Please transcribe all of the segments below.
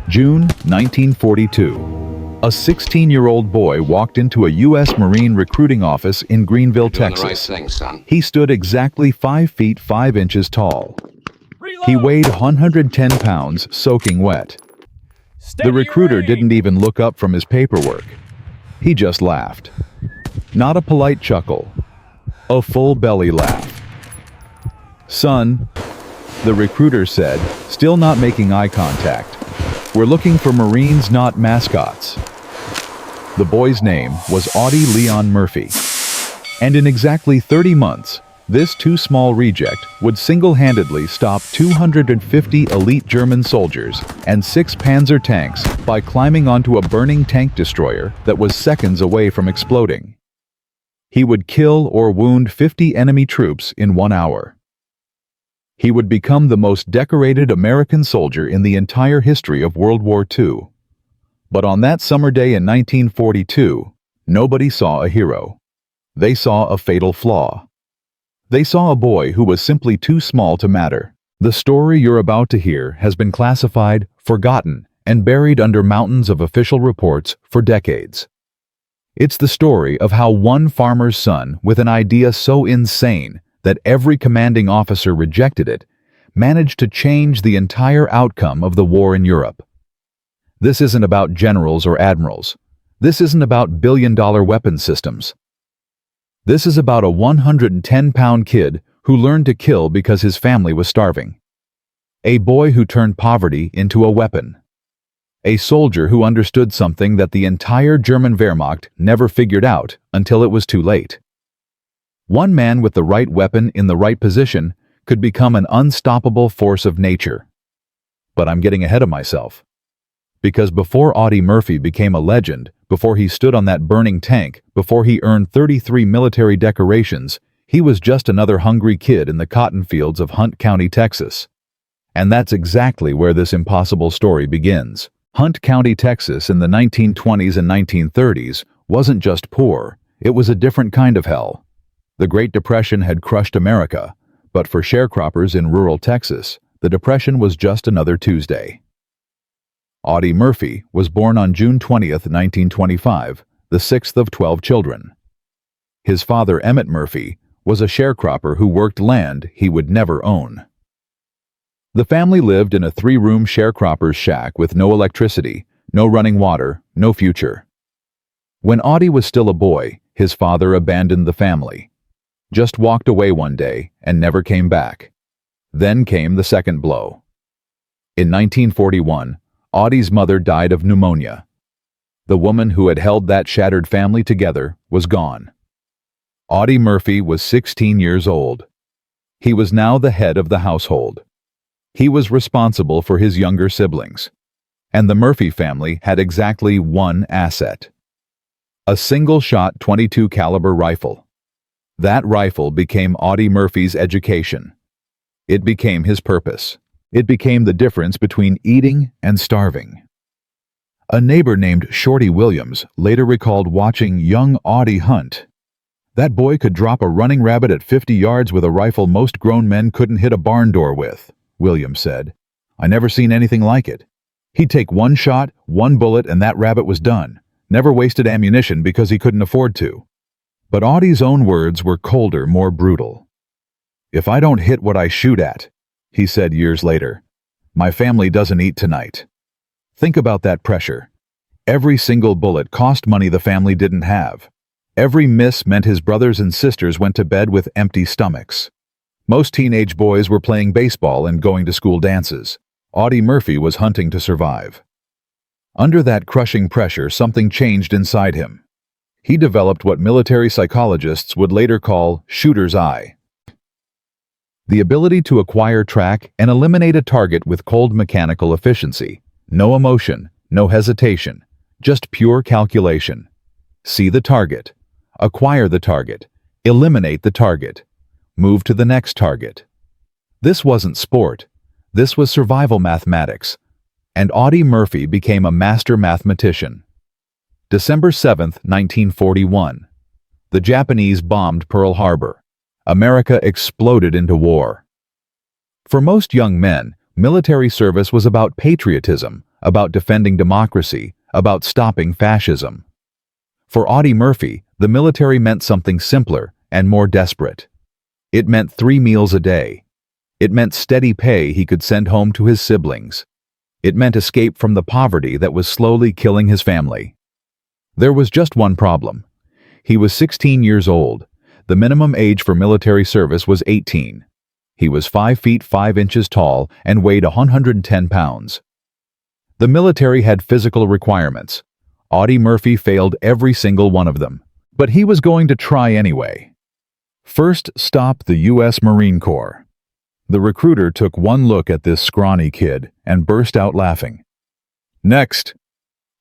June 1942. A 16-year-old boy walked into a U.S. Marine recruiting office in Greenville, Texas. He stood exactly 5 feet 5 inches tall. He weighed 110 pounds, soaking wet. The recruiter didn't even look up from his paperwork. He just laughed. Not a polite chuckle, a full belly laugh. "Son," the recruiter said, still not making eye contact, "we're looking for Marines, not mascots." The boy's name was Audie Murphy. And in exactly 30 months, this too small reject would single-handedly stop 250 elite German soldiers and 6 Panzer tanks by climbing onto a burning tank destroyer that was seconds away from exploding. He would kill or wound 50 enemy troops in 1 hour. He would become the most decorated American soldier in the entire history of World War II. But on that summer day in 1942, nobody saw a hero. They saw a fatal flaw. They saw a boy who was simply too small to matter. The story you're about to hear has been classified, forgotten, and buried under mountains of official reports for decades. It's the story of how one farmer's son, with an idea so insane that every commanding officer rejected it, managed to change the entire outcome of the war in Europe. This isn't about generals or admirals. This isn't about billion-dollar weapon systems. This is about a 110-pound kid who learned to kill because his family was starving. A boy who turned poverty into a weapon. A soldier who understood something that the entire German Wehrmacht never figured out until it was too late. One man with the right weapon in the right position could become an unstoppable force of nature. But I'm getting ahead of myself. Because before Audie Murphy became a legend, before he stood on that burning tank, before he earned 33 military decorations, he was just another hungry kid in the cotton fields of Hunt County, Texas. And that's exactly where this impossible story begins. Hunt County, Texas in the 1920s and 1930s wasn't just poor, it was a different kind of hell. The Great Depression had crushed America, but for sharecroppers in rural Texas, the Depression was just another Tuesday. Audie Murphy was born on June 20, 1925, the 6th of 12 children. His father, Emmett Murphy, was a sharecropper who worked land he would never own. The family lived in a 3-room sharecropper's shack with no electricity, no running water, no future. When Audie was still a boy, his father abandoned the family. Just walked away one day and never came back. Then came the second blow. In 1941, Audie's mother died of pneumonia. The woman who had held that shattered family together was gone. Audie Murphy was 16 years old. He was now the head of the household. He was responsible for his younger siblings. And the Murphy family had exactly one asset: a single-shot .22 caliber rifle. That rifle became Audie Murphy's education. It became his purpose. It became the difference between eating and starving. A neighbor named Shorty Williams later recalled watching young Audie hunt. "That boy could drop a running rabbit at 50 yards with a rifle most grown men couldn't hit a barn door with," Williams said. "I never seen anything like it. He'd take one shot, one bullet, and that rabbit was done. Never wasted ammunition because he couldn't afford to." But Audie's own words were colder, more brutal. "If I don't hit what I shoot at," he said years later, "my family doesn't eat tonight." Think about that pressure. Every single bullet cost money the family didn't have. Every miss meant his brothers and sisters went to bed with empty stomachs. Most teenage boys were playing baseball and going to school dances. Audie Murphy was hunting to survive. Under that crushing pressure, something changed inside him. He developed what military psychologists would later call shooter's eye. The ability to acquire, track, and eliminate a target with cold mechanical efficiency. No emotion, no hesitation, just pure calculation. See the target, acquire the target, eliminate the target, move to the next target. This wasn't sport. This was survival mathematics. And Audie Murphy became a master mathematician. December 7, 1941. The Japanese bombed Pearl Harbor. America exploded into war. For most young men, military service was about patriotism, about defending democracy, about stopping fascism. For Audie Murphy, the military meant something simpler and more desperate. It meant 3 meals a day. It meant steady pay he could send home to his siblings. It meant escape from the poverty that was slowly killing his family. There was just one problem. He was 16 years old. The minimum age for military service was 18. He was 5 feet 5 inches tall and weighed 110 pounds. The military had physical requirements. Audie Murphy failed every single one of them. But he was going to try anyway. First stop, the U.S. Marine Corps. The recruiter took one look at this scrawny kid and burst out laughing. "Next,"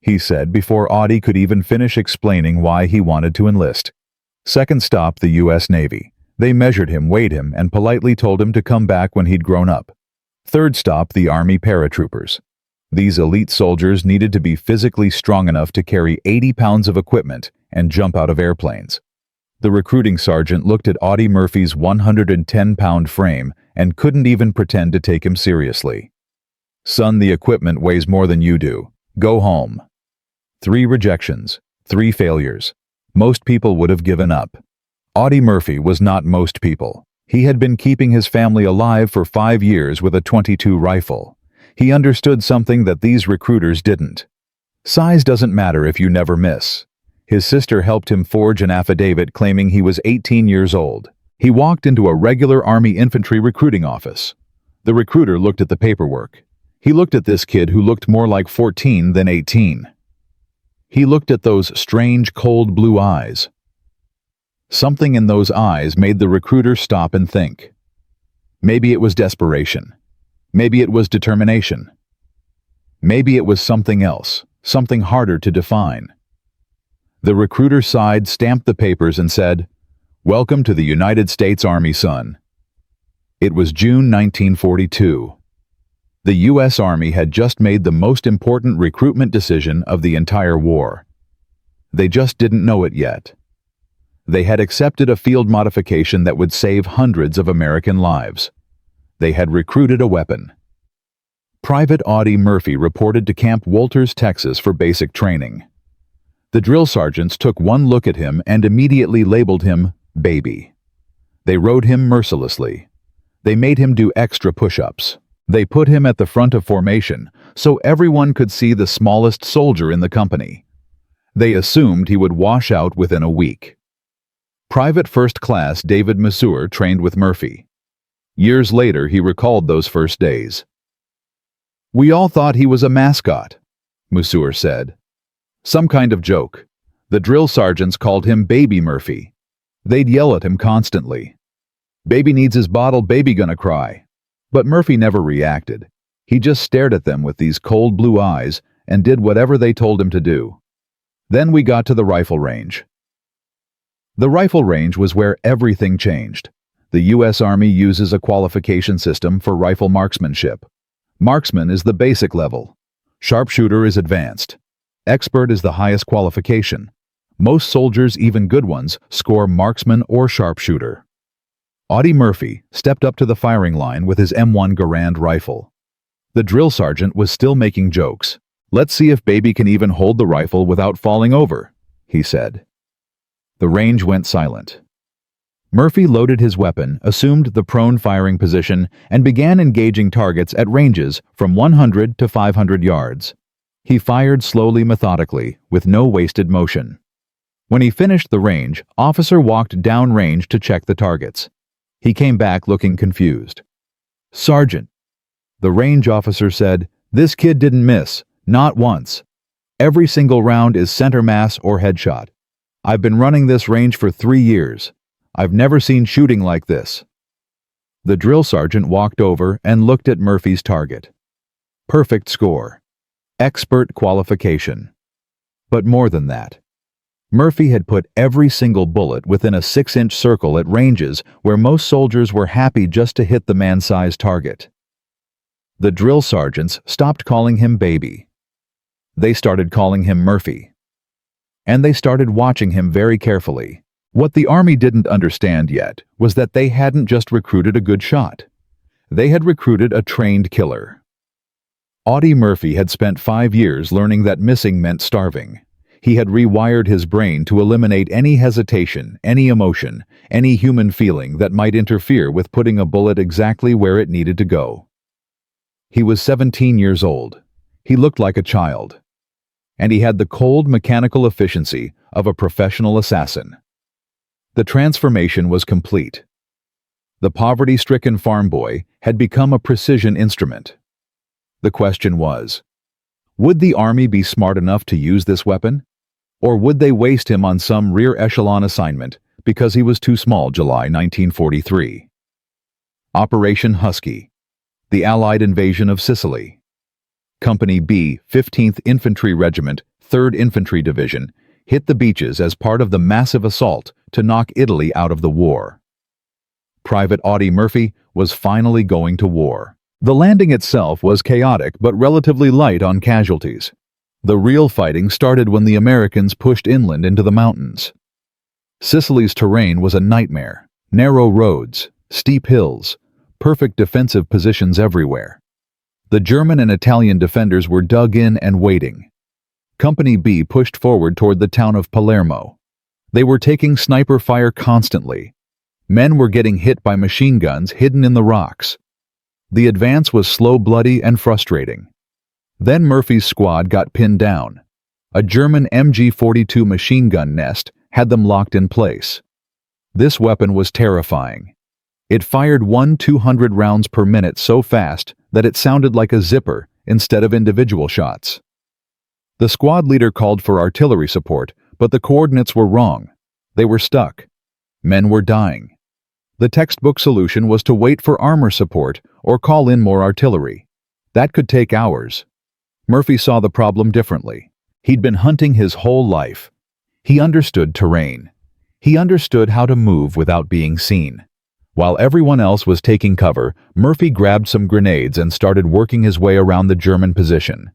he said before Audie could even finish explaining why he wanted to enlist. Second stop, the U.S. Navy. They measured him, weighed him, and politely told him to come back when he'd grown up. Third stop, the Army paratroopers. These elite soldiers needed to be physically strong enough to carry 80 pounds of equipment and jump out of airplanes. The recruiting sergeant looked at Audie Murphy's 110-pound frame and couldn't even pretend to take him seriously. "Son, the equipment weighs more than you do. Go home." 3 rejections, 3 failures. Most people would have given up. Audie Murphy was not most people. He had been keeping his family alive for 5 years with a .22 rifle. He understood something that these recruiters didn't. Size doesn't matter if you never miss. His sister helped him forge an affidavit claiming he was 18 years old. He walked into a regular Army infantry recruiting office. The recruiter looked at the paperwork. He looked at this kid who looked more like 14 than 18. He looked at those strange, cold blue eyes. Something in those eyes made the recruiter stop and think. Maybe it was desperation. Maybe it was determination. Maybe it was something else, something harder to define. The recruiter sighed, stamped the papers, and said, "Welcome to the United States Army, son." It was June 1942. The U.S. Army had just made the most important recruitment decision of the entire war. They just didn't know it yet. They had accepted a field modification that would save hundreds of American lives. They had recruited a weapon. Private Audie Murphy reported to Camp Walters, Texas for basic training. The drill sergeants took one look at him and immediately labeled him baby. They rode him mercilessly. They made him do extra push-ups. They put him at the front of formation so everyone could see the smallest soldier in the company. They assumed he would wash out within a week. Private First Class David Masur trained with Murphy. Years later, he recalled those first days. "We all thought he was a mascot," Masur said. "Some kind of joke. The drill sergeants called him Baby Murphy. They'd yell at him constantly. 'Baby needs his bottle, baby gonna cry.' But Murphy never reacted. He just stared at them with these cold blue eyes and did whatever they told him to do. Then we got to the rifle range. The rifle range was where everything changed. The U.S. Army uses a qualification system for rifle marksmanship. Marksman is the basic level. Sharpshooter is advanced. Expert is the highest qualification. Most soldiers, even good ones, score marksman or sharpshooter. Audie Murphy stepped up to the firing line with his M1 Garand rifle. The drill sergeant was still making jokes. "Let's see if baby can even hold the rifle without falling over," he said. The range went silent. Murphy loaded his weapon, assumed the prone firing position, and began engaging targets at ranges from 100 to 500 yards. He fired slowly, methodically, with no wasted motion. When he finished the range, officer walked downrange to check the targets. He came back looking confused. "Sergeant," the range officer said, "this kid didn't miss, not once. Every single round is center mass or headshot. I've been running this range for 3 years. I've never seen shooting like this." The drill sergeant walked over and looked at Murphy's target. Perfect score. Expert qualification. But more than that. Murphy had put every single bullet within a 6-inch circle at ranges where most soldiers were happy just to hit the man-sized target. The drill sergeants stopped calling him baby. They started calling him Murphy. And they started watching him very carefully. What the Army didn't understand yet was that they hadn't just recruited a good shot. They had recruited a trained killer. Audie Murphy had spent 5 years learning that missing meant starving. He had rewired his brain to eliminate any hesitation, any emotion, any human feeling that might interfere with putting a bullet exactly where it needed to go. He was 17 years old. He looked like a child. And he had the cold, mechanical efficiency of a professional assassin. The transformation was complete. The poverty-stricken farm boy had become a precision instrument. The question was, would the army be smart enough to use this weapon? Or would they waste him on some rear echelon assignment because he was too small? July 1943. Operation Husky. The Allied invasion of Sicily. Company B, 15th Infantry Regiment, 3rd Infantry Division, hit the beaches as part of the massive assault to knock Italy out of the war. Private Audie Murphy was finally going to war. The landing itself was chaotic but relatively light on casualties. The real fighting started when the Americans pushed inland into the mountains. Sicily's terrain was a nightmare. Narrow roads, steep hills, perfect defensive positions everywhere. The German and Italian defenders were dug in and waiting. Company B pushed forward toward the town of Palermo. They were taking sniper fire constantly. Men were getting hit by machine guns hidden in the rocks. The advance was slow, bloody, and frustrating. Then Murphy's squad got pinned down. A German MG-42 machine gun nest had them locked in place. This weapon was terrifying. It fired 200 rounds per minute so fast that it sounded like a zipper instead of individual shots. The squad leader called for artillery support, but the coordinates were wrong. They were stuck. Men were dying. The textbook solution was to wait for armor support or call in more artillery. That could take hours. Murphy saw the problem differently. He'd been hunting his whole life. He understood terrain. He understood how to move without being seen. While everyone else was taking cover, Murphy grabbed some grenades and started working his way around the German position.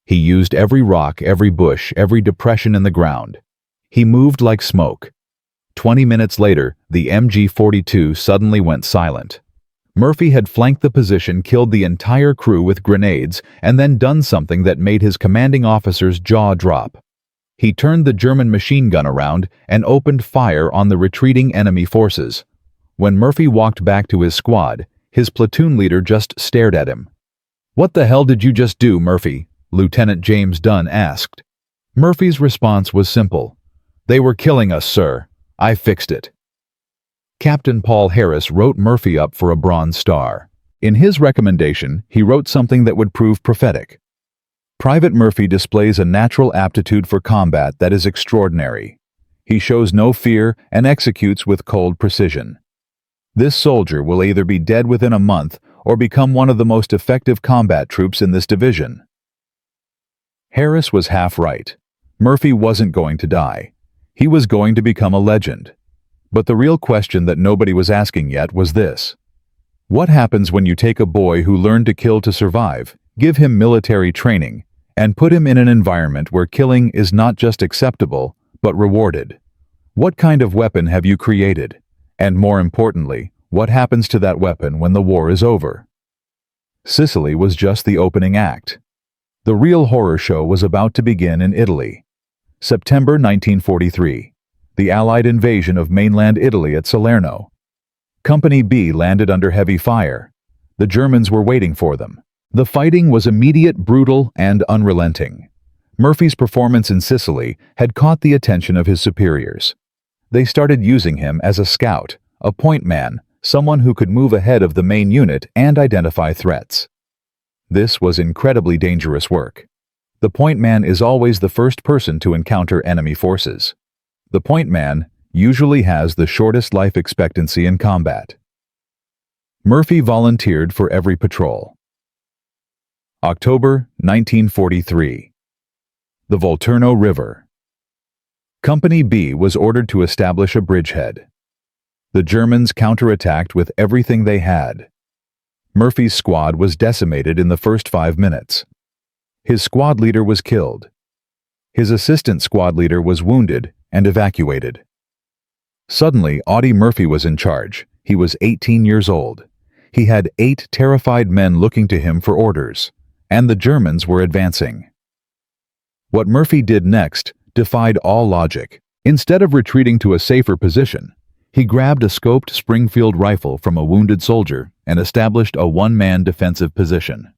He used every rock, every bush, every depression in the ground. He moved like smoke. 20 minutes later, the MG-42 suddenly went silent. Murphy had flanked the position, killed the entire crew with grenades, and then done something that made his commanding officer's jaw drop. He turned the German machine gun around and opened fire on the retreating enemy forces. When Murphy walked back to his squad, his platoon leader just stared at him. "What the hell did you just do, Murphy?" Lieutenant James Dunn asked. Murphy's response was simple. "They were killing us, sir. I fixed it." Captain Paul Harris wrote Murphy up for a Bronze Star. In his recommendation, he wrote something that would prove prophetic. Private Murphy displays a natural aptitude for combat that is extraordinary. He shows no fear and executes with cold precision. This soldier will either be dead within a month or become one of the most effective combat troops in this division. Harris was half right. Murphy wasn't going to die. He was going to become a legend. But the real question that nobody was asking yet was this. What happens when you take a boy who learned to kill to survive, give him military training, and put him in an environment where killing is not just acceptable, but rewarded? What kind of weapon have you created? And more importantly, what happens to that weapon when the war is over? Sicily was just the opening act. The real horror show was about to begin in Italy. September 1943. The Allied invasion of mainland Italy at Salerno. Company B landed under heavy fire. The Germans were waiting for them. The fighting was immediate, brutal, and unrelenting. Murphy's performance in Sicily had caught the attention of his superiors. They started using him as a scout, a point man, someone who could move ahead of the main unit and identify threats. This was incredibly dangerous work. The point man is always the first person to encounter enemy forces. The point man usually has the shortest life expectancy in combat. Murphy volunteered for every patrol. October 1943. The Volturno River. Company B was ordered to establish a bridgehead. The Germans counterattacked with everything they had. Murphy's squad was decimated in the first 5 minutes. His squad leader was killed. His assistant squad leader was wounded and evacuated. Suddenly, Audie Murphy was in charge. He was 18 years old. He had 8 terrified men looking to him for orders. and the Germans were advancing. What Murphy did next defied all logic. Instead of retreating to a safer position, he grabbed a scoped Springfield rifle from a wounded soldier and established a one-man defensive position.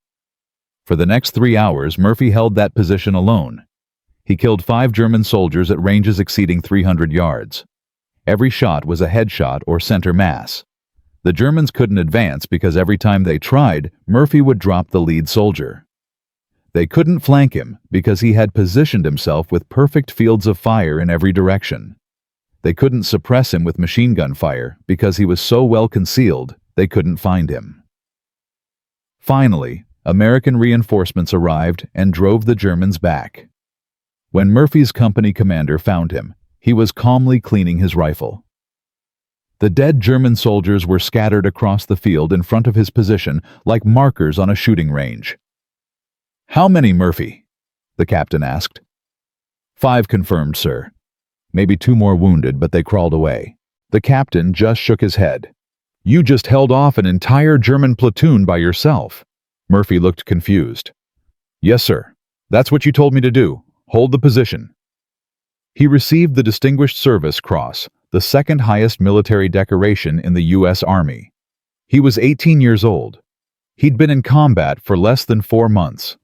For the next 3 hours, Murphy held that position alone. He killed 5 German soldiers at ranges exceeding 300 yards. Every shot was a headshot or center mass. The Germans couldn't advance because every time they tried, Murphy would drop the lead soldier. They couldn't flank him because he had positioned himself with perfect fields of fire in every direction. They couldn't suppress him with machine gun fire because he was so well concealed they couldn't find him. Finally, American reinforcements arrived and drove the Germans back. When Murphy's company commander found him, he was calmly cleaning his rifle. The dead German soldiers were scattered across the field in front of his position like markers on a shooting range. "How many, Murphy?" the captain asked. "5 confirmed, sir. Maybe 2 more wounded, but they crawled away." The captain just shook his head. "You just held off an entire German platoon by yourself." Murphy looked confused. "Yes, sir. That's what you told me to do. Hold the position." He received the Distinguished Service Cross, the second highest military decoration in the U.S. Army. He was 18 years old. He'd been in combat for less than 4 months,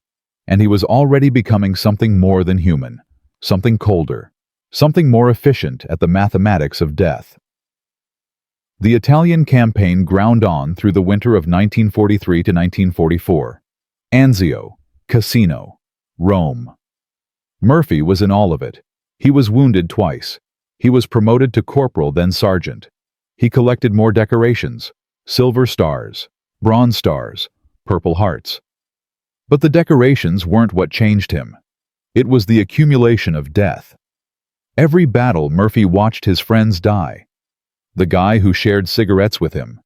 and he was already becoming something more than human, something colder, something more efficient at the mathematics of death. The Italian campaign ground on through the winter of 1943 to 1944. Anzio, Cassino, Rome. Murphy was in all of it. He was wounded twice. He was promoted to corporal, then sergeant. He collected more decorations: silver stars, bronze stars, Purple Hearts. But the decorations weren't what changed him. It was the accumulation of death. Every battle, Murphy watched his friends die. The guy who shared cigarettes with him.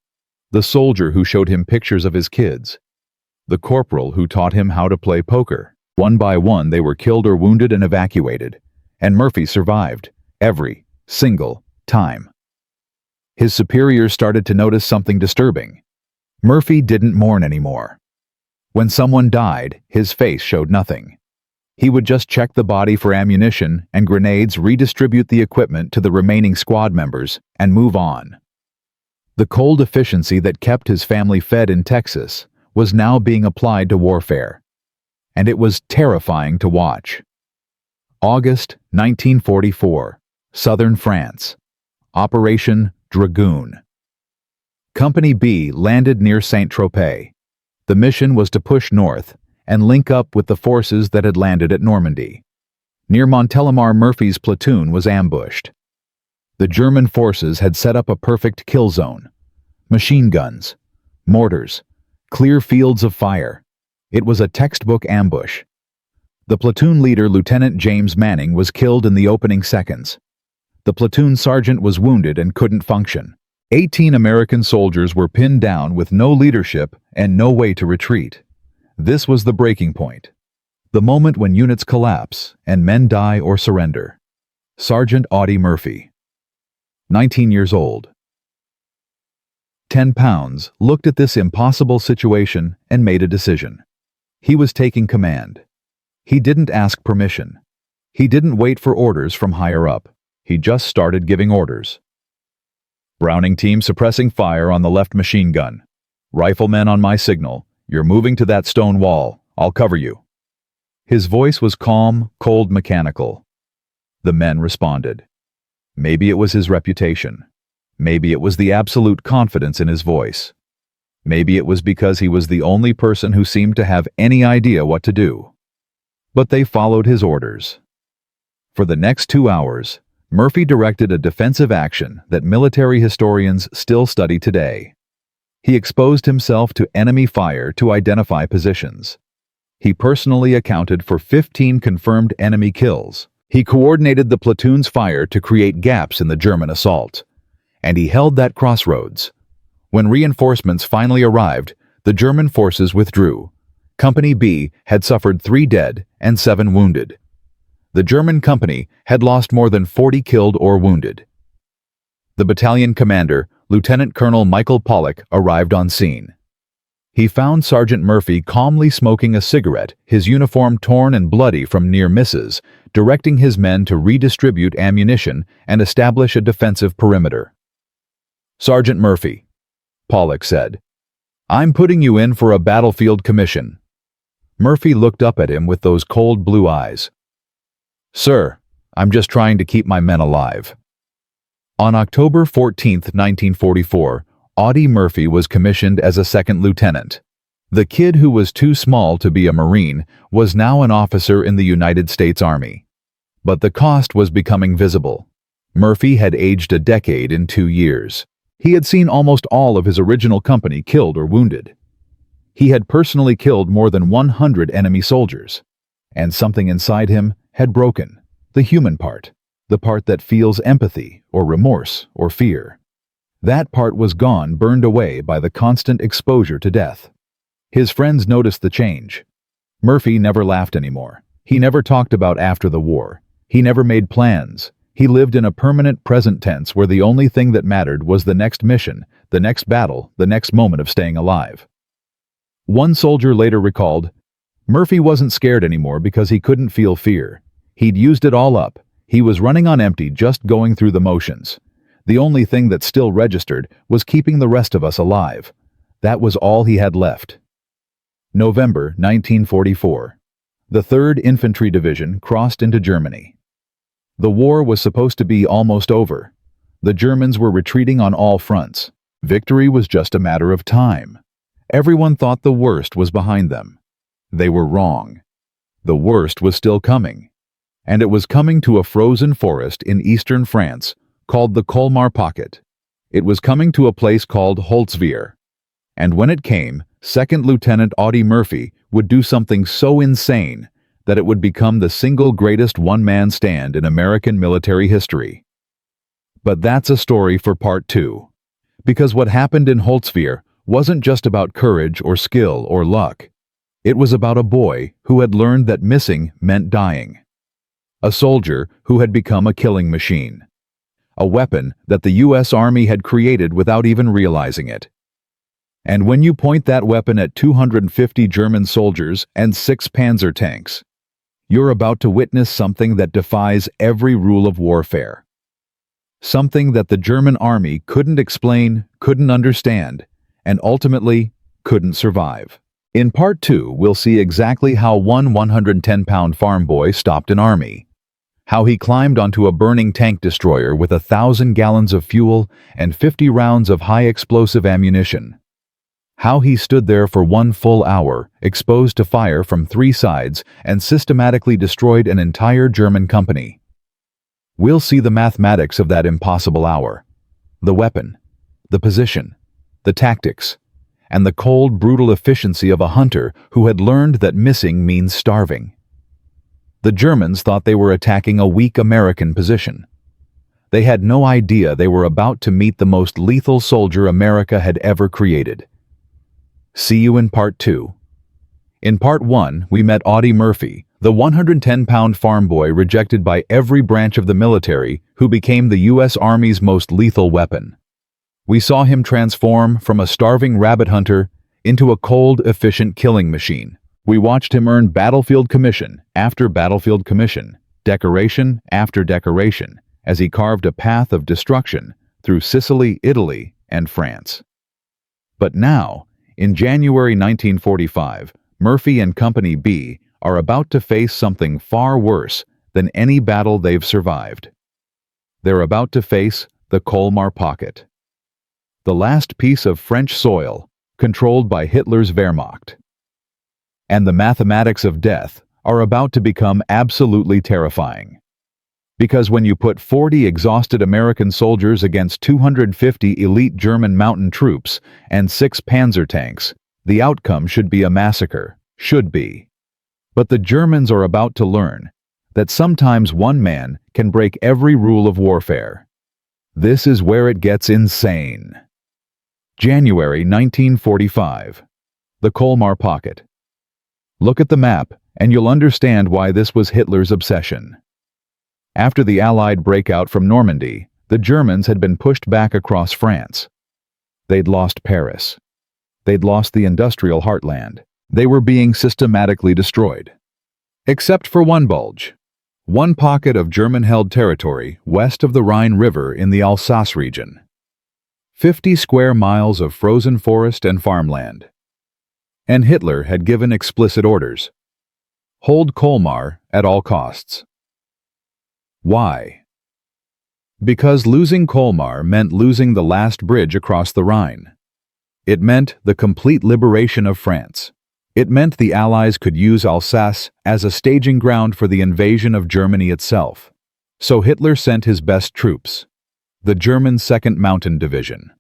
The soldier who showed him pictures of his kids. The corporal who taught him how to play poker. One by one, they were killed or wounded and evacuated. And Murphy survived, every single time. His superiors started to notice something disturbing. Murphy didn't mourn anymore. When someone died, his face showed nothing. He would just check the body for ammunition and grenades, redistribute the equipment to the remaining squad members, and move on. The cold efficiency that kept his family fed in Texas was now being applied to warfare. And it was terrifying to watch. August 1944, southern France. Operation Dragoon. Company B landed near Saint-Tropez. The mission was to push north and link up with the forces that had landed at Normandy. Near Montélimar, Murphy's platoon was ambushed. The German forces had set up a perfect kill zone. Machine guns, mortars, clear fields of fire. It was a textbook ambush. The platoon leader, Lieutenant James Manning, was killed in the opening seconds. The platoon sergeant was wounded and couldn't function. 18 American soldiers were pinned down with no leadership and no way to retreat. This was the breaking point. The moment when units collapse and men die or surrender. Sergeant Audie Murphy, 19 years old. 10 pounds, looked at this impossible situation and made a decision. He was taking command. He didn't ask permission. He didn't wait for orders from higher up. He just started giving orders. Browning team suppressing fire on the left machine gun. Riflemen on my signal. You're moving to that stone wall. I'll cover you. His voice was calm, cold, mechanical. The men responded. Maybe it was his reputation. Maybe it was the absolute confidence in his voice. Maybe it was because he was the only person who seemed to have any idea what to do. But they followed his orders. For the next 2 hours, Murphy directed a defensive action that military historians still study today. He exposed himself to enemy fire to identify positions. He personally accounted for 15 confirmed enemy kills. He coordinated the platoon's fire to create gaps in the German assault. And he held that crossroads. When reinforcements finally arrived, the German forces withdrew. Company B had suffered 3 dead and 7 wounded. The German company had lost more than 40 killed or wounded. The battalion commander, Lieutenant Colonel Michael Pollock, arrived on scene. He found Sergeant Murphy calmly smoking a cigarette, his uniform torn and bloody from near misses, directing his men to redistribute ammunition and establish a defensive perimeter. "Sergeant Murphy," Pollock said, "I'm putting you in for a battlefield commission." Murphy looked up at him with those cold blue eyes. "Sir, I'm just trying to keep my men alive." On October 14, 1944, Audie Murphy was commissioned as a second lieutenant. The kid who was too small to be a Marine was now an officer in the United States Army. But the cost was becoming visible. Murphy had aged a decade in 2 years. He had seen almost all of his original company killed or wounded. He had personally killed more than 100 enemy soldiers. And something inside him had broken, the human part, the part that feels empathy or remorse or fear. That part was gone, burned away by the constant exposure to death. His friends noticed the change. Murphy never laughed anymore. He never talked about after the war. He never made plans. He lived in a permanent present tense where the only thing that mattered was the next mission, the next battle, the next moment of staying alive. One soldier later recalled, "Murphy wasn't scared anymore because he couldn't feel fear. He'd used it all up. He was running on empty, just going through the motions. The only thing that still registered was keeping the rest of us alive. That was all he had left." November 1944. The 3rd Infantry Division crossed into Germany. The war was supposed to be almost over. The Germans were retreating on all fronts. Victory was just a matter of time. Everyone thought the worst was behind them. They were wrong. The worst was still coming. And it was coming to a frozen forest in eastern France called the Colmar Pocket. It was coming to a place called Holtzwihr. And when it came, Second Lieutenant Audie Murphy would do something so insane that it would become the single greatest one-man stand in American military history. But that's a story for part 2. Because what happened in Holtzwihr wasn't just about courage or skill or luck. It was about a boy who had learned that missing meant dying. A soldier who had become a killing machine. A weapon that the U.S. Army had created without even realizing it. And when you point that weapon at 250 German soldiers and 6 Panzer tanks, you're about to witness something that defies every rule of warfare. Something that the German Army couldn't explain, couldn't understand, and ultimately couldn't survive. In part 2, we'll see exactly how one 110-pound farm boy stopped an army. How he climbed onto a burning tank destroyer with 1,000 gallons of fuel and 50 rounds of high-explosive ammunition. How he stood there for 1 full hour, exposed to fire from 3 sides, and systematically destroyed an entire German company. We'll see the mathematics of that impossible hour. The weapon, the position, the tactics, and the cold, brutal efficiency of a hunter who had learned that missing means starving. The Germans thought they were attacking a weak American position. They had no idea they were about to meet the most lethal soldier America had ever created. See you in part 2. In part 1, we met Audie Murphy, the 110-pound farm boy rejected by every branch of the military who became the U.S. Army's most lethal weapon. We saw him transform from a starving rabbit hunter into a cold, efficient killing machine. We watched him earn battlefield commission after battlefield commission, decoration after decoration, as he carved a path of destruction through Sicily, Italy, and France. But now, in January 1945, Murphy and Company B are about to face something far worse than any battle they've survived. They're about to face the Colmar Pocket, the last piece of French soil controlled by Hitler's Wehrmacht. And the mathematics of death are about to become absolutely terrifying. Because when you put 40 exhausted American soldiers against 250 elite German mountain troops and 6 Panzer tanks, the outcome should be a massacre, should be. But the Germans are about to learn that sometimes one man can break every rule of warfare. This is where it gets insane. January 1945. The Colmar Pocket. Look at the map, and you'll understand why this was Hitler's obsession. After the Allied breakout from Normandy, the Germans had been pushed back across France. They'd lost Paris. They'd lost the industrial heartland. They were being systematically destroyed. Except for one bulge. One pocket of German-held territory west of the Rhine River in the Alsace region. 50 square miles of frozen forest and farmland. And Hitler had given explicit orders. Hold Colmar at all costs. Why? Because losing Colmar meant losing the last bridge across the Rhine. It meant the complete liberation of France. It meant the Allies could use Alsace as a staging ground for the invasion of Germany itself. So Hitler sent his best troops, the German 2nd Mountain Division.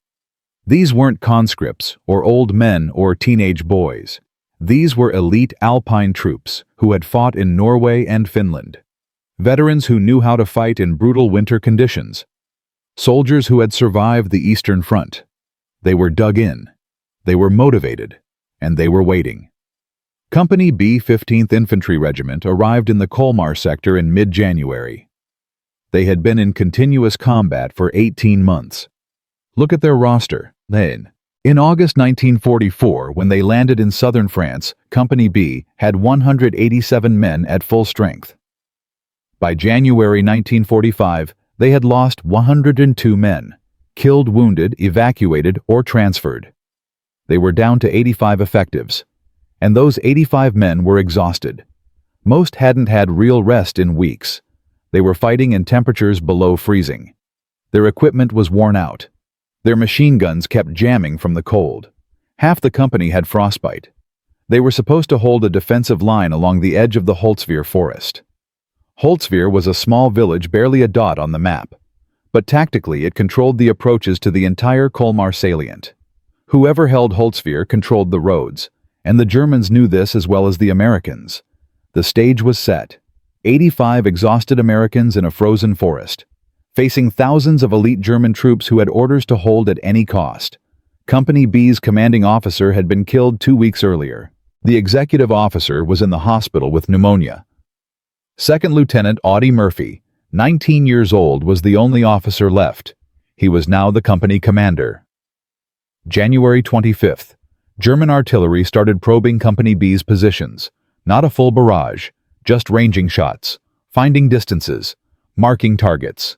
These weren't conscripts or old men or teenage boys. These were elite Alpine troops who had fought in Norway and Finland. Veterans who knew how to fight in brutal winter conditions. Soldiers who had survived the Eastern Front. They were dug in. They were motivated. And they were waiting. Company B 15th Infantry Regiment arrived in the Colmar sector in mid-January. They had been in continuous combat for 18 months. Look at their roster. In August 1944, when they landed in southern France, Company B had 187 men at full strength. By January 1945, they had lost 102 men, killed, wounded, evacuated, or transferred. They were down to 85 effectives, and those 85 men were exhausted. Most hadn't had real rest in weeks. They were fighting in temperatures below freezing. Their equipment was worn out. Their machine guns kept jamming from the cold. Half the company had frostbite. They were supposed to hold a defensive line along the edge of the Holtzwihr forest. Holtzwihr was a small village barely a dot on the map, but tactically it controlled the approaches to the entire Colmar salient. Whoever held Holtzwihr controlled the roads, and the Germans knew this as well as the Americans. The stage was set. 85 exhausted Americans in a frozen forest, facing thousands of elite German troops who had orders to hold at any cost. Company B's commanding officer had been killed 2 weeks earlier. The executive officer was in the hospital with pneumonia. Second Lieutenant Audie Murphy, 19 years old, was the only officer left. He was now the company commander. January 25th. German artillery started probing Company B's positions. Not a full barrage, just ranging shots, finding distances, marking targets.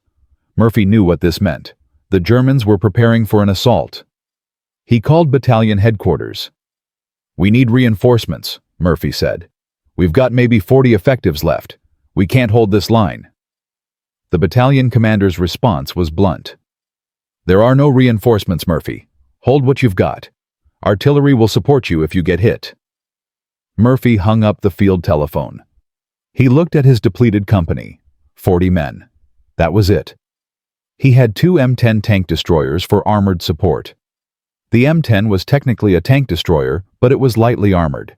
Murphy knew what this meant. The Germans were preparing for an assault. He called battalion headquarters. "We need reinforcements," Murphy said. "We've got maybe 40 effectives left. We can't hold this line." The battalion commander's response was blunt. "There are no reinforcements, Murphy. Hold what you've got. Artillery will support you if you get hit." Murphy hung up the field telephone. He looked at his depleted company. 40 men. That was it. He had 2 M10 tank destroyers for armored support. The M10 was technically a tank destroyer, but it was lightly armored.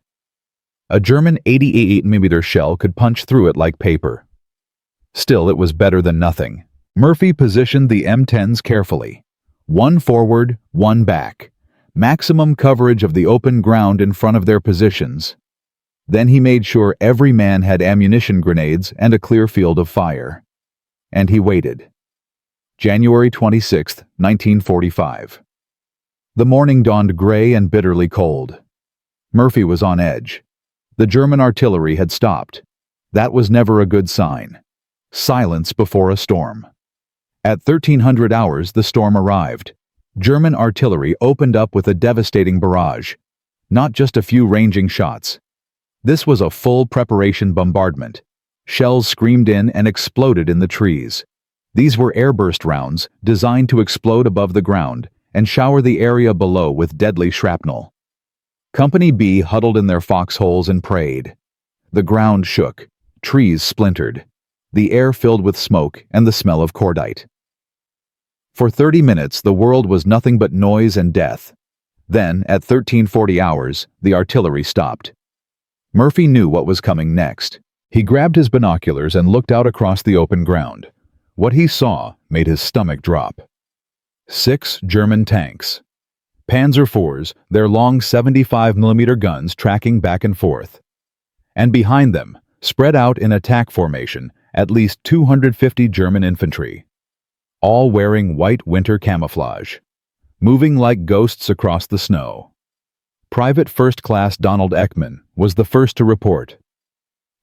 A German 88mm shell could punch through it like paper. Still, it was better than nothing. Murphy positioned the M10s carefully. One forward, one back. Maximum coverage of the open ground in front of their positions. Then he made sure every man had ammunition grenades and a clear field of fire. And he waited. January 26, 1945. The morning dawned gray and bitterly cold. Murphy was on edge. The German artillery had stopped. That was never a good sign. Silence before a storm. At 1300 hours, the storm arrived. German artillery opened up with a devastating barrage. Not just a few ranging shots. This was a full preparation bombardment. Shells screamed in and exploded in the trees. These were airburst rounds designed to explode above the ground and shower the area below with deadly shrapnel. Company B huddled in their foxholes and prayed. The ground shook. Trees splintered. The air filled with smoke and the smell of cordite. For 30 minutes, the world was nothing but noise and death. Then, at 1340 hours, the artillery stopped. Murphy knew what was coming next. He grabbed his binoculars and looked out across the open ground. What he saw made his stomach drop. 6 German tanks. Panzer IVs, their long 75mm guns tracking back and forth. And behind them, spread out in attack formation, at least 250 German infantry. All wearing white winter camouflage. Moving like ghosts across the snow. Private First Class Donald Ekman was the first to report.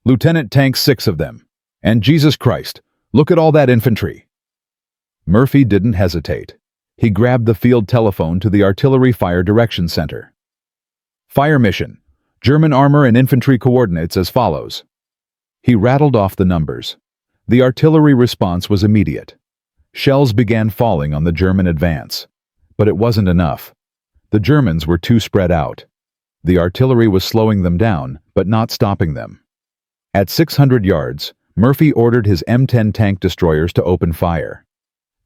"Lieutenant tanks 6 of them. And Jesus Christ, look at all that infantry." Murphy didn't hesitate. He grabbed the field telephone to the Artillery Fire Direction Center. "Fire mission. German armor and infantry coordinates as follows." He rattled off the numbers. The artillery response was immediate. Shells began falling on the German advance. But it wasn't enough. The Germans were too spread out. The artillery was slowing them down, but not stopping them. At 600 yards, Murphy ordered his M10 tank destroyers to open fire.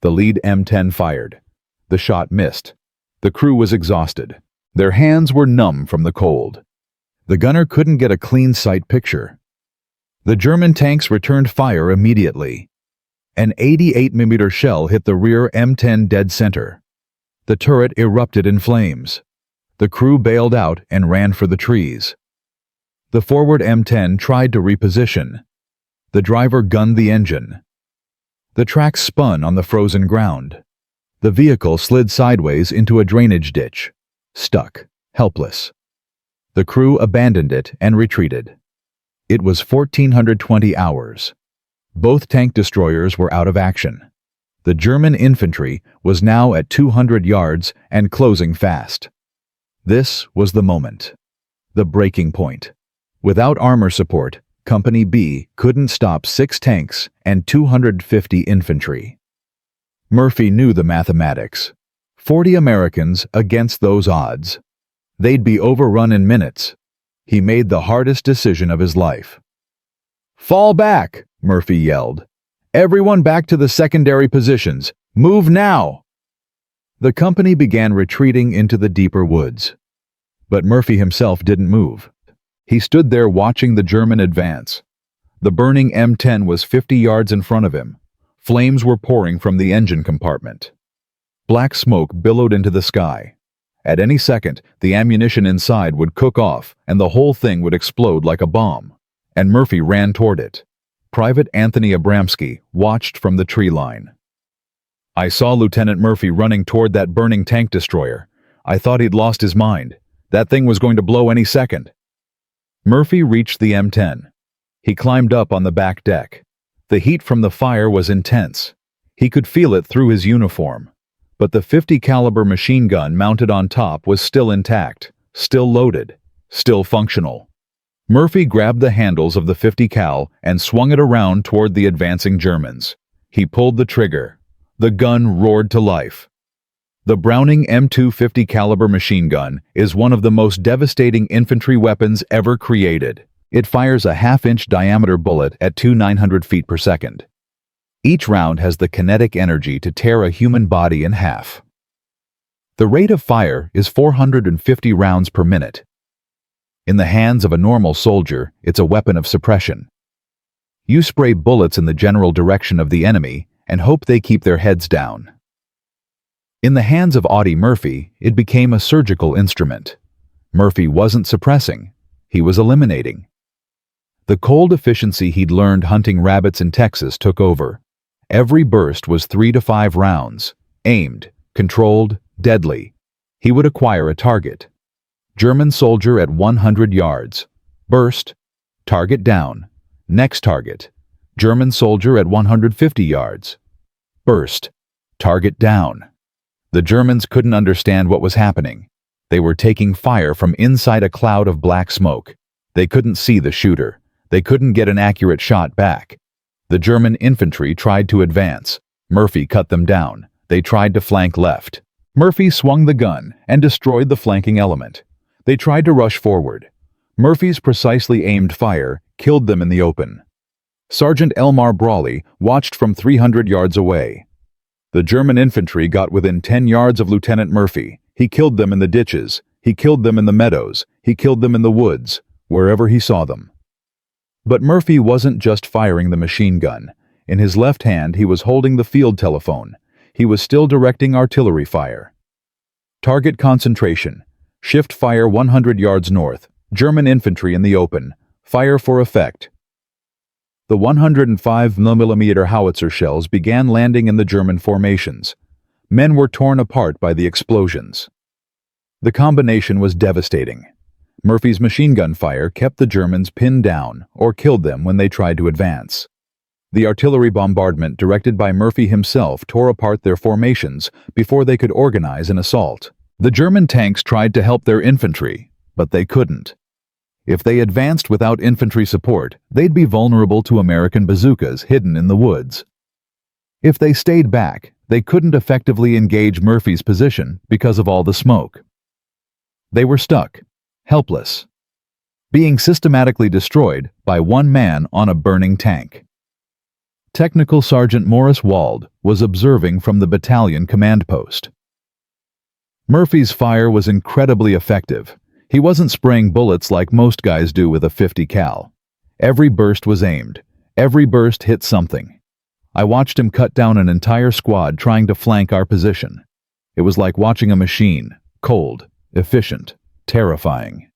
The lead M10 fired. The shot missed. The crew was exhausted. Their hands were numb from the cold. The gunner couldn't get a clean sight picture. The German tanks returned fire immediately. An 88mm shell hit the rear M10 dead center. The turret erupted in flames. The crew bailed out and ran for the trees. The forward M10 tried to reposition. The driver gunned the engine. The tracks spun on the frozen ground. The vehicle slid sideways into a drainage ditch, stuck, helpless. The crew abandoned it and retreated. It was 1420 hours. Both tank destroyers were out of action. The German infantry was now at 200 yards and closing fast. This was the moment. The breaking point. Without armor support, Company B couldn't stop 6 tanks and 250 infantry. Murphy knew the mathematics. 40 Americans against those odds. They'd be overrun in minutes. He made the hardest decision of his life. "Fall back!" Murphy yelled. "Everyone back to the secondary positions. Move now!" The company began retreating into the deeper woods. But Murphy himself didn't move. He stood there watching the German advance. The burning M10 was 50 yards in front of him. Flames were pouring from the engine compartment. Black smoke billowed into the sky. At any second, the ammunition inside would cook off and the whole thing would explode like a bomb. And Murphy ran toward it. Private Anthony Abramsky watched from the tree line. "I saw Lieutenant Murphy running toward that burning tank destroyer. I thought he'd lost his mind. That thing was going to blow any second." Murphy reached the M10. He climbed up on the back deck. The heat from the fire was intense. He could feel it through his uniform. But the .50 caliber machine gun mounted on top was still intact, still loaded, still functional. Murphy grabbed the handles of the .50 cal and swung it around toward the advancing Germans. He pulled the trigger. The gun roared to life. The Browning M2 .50 caliber machine gun is one of the most devastating infantry weapons ever created. It fires a half-inch diameter bullet at 2,900 feet per second. Each round has the kinetic energy to tear a human body in half. The rate of fire is 450 rounds per minute. In the hands of a normal soldier, it's a weapon of suppression. You spray bullets in the general direction of the enemy and hope they keep their heads down. In the hands of Audie Murphy, it became a surgical instrument. Murphy wasn't suppressing, he was eliminating. The cold efficiency he'd learned hunting rabbits in Texas took over. Every burst was 3 to 5 rounds, aimed, controlled, deadly. He would acquire a target. German soldier at 100 yards. Burst. Target down. Next target. German soldier at 150 yards. Burst. Target down. The Germans couldn't understand what was happening. They were taking fire from inside a cloud of black smoke. They couldn't see the shooter. They couldn't get an accurate shot back. The German infantry tried to advance. Murphy cut them down. They tried to flank left. Murphy swung the gun and destroyed the flanking element. They tried to rush forward. Murphy's precisely aimed fire killed them in the open. Sergeant Elmar Brawley watched from 300 yards away. The German infantry got within 10 yards of Lieutenant Murphy. He killed them in the ditches. He killed them in the meadows. He killed them in the woods, wherever he saw them. But Murphy wasn't just firing the machine gun. In his left hand, he was holding the field telephone. He was still directing artillery fire. Target concentration. Shift fire 100 yards north. German infantry in the open. Fire for effect. The 105mm howitzer shells began landing in the German formations. Men were torn apart by the explosions. The combination was devastating. Murphy's machine gun fire kept the Germans pinned down or killed them when they tried to advance. The artillery bombardment directed by Murphy himself tore apart their formations before they could organize an assault. The German tanks tried to help their infantry, but they couldn't. If they advanced without infantry support, they'd be vulnerable to American bazookas hidden in the woods. If they stayed back, they couldn't effectively engage Murphy's position because of all the smoke. They were stuck, helpless, being systematically destroyed by one man on a burning tank. Technical Sergeant Morris Wald was observing from the battalion command post. Murphy's fire was incredibly effective. He wasn't spraying bullets like most guys do with a 50 cal. Every burst was aimed. Every burst hit something. I watched him cut down an entire squad trying to flank our position. It was like watching a machine, cold, efficient, terrifying.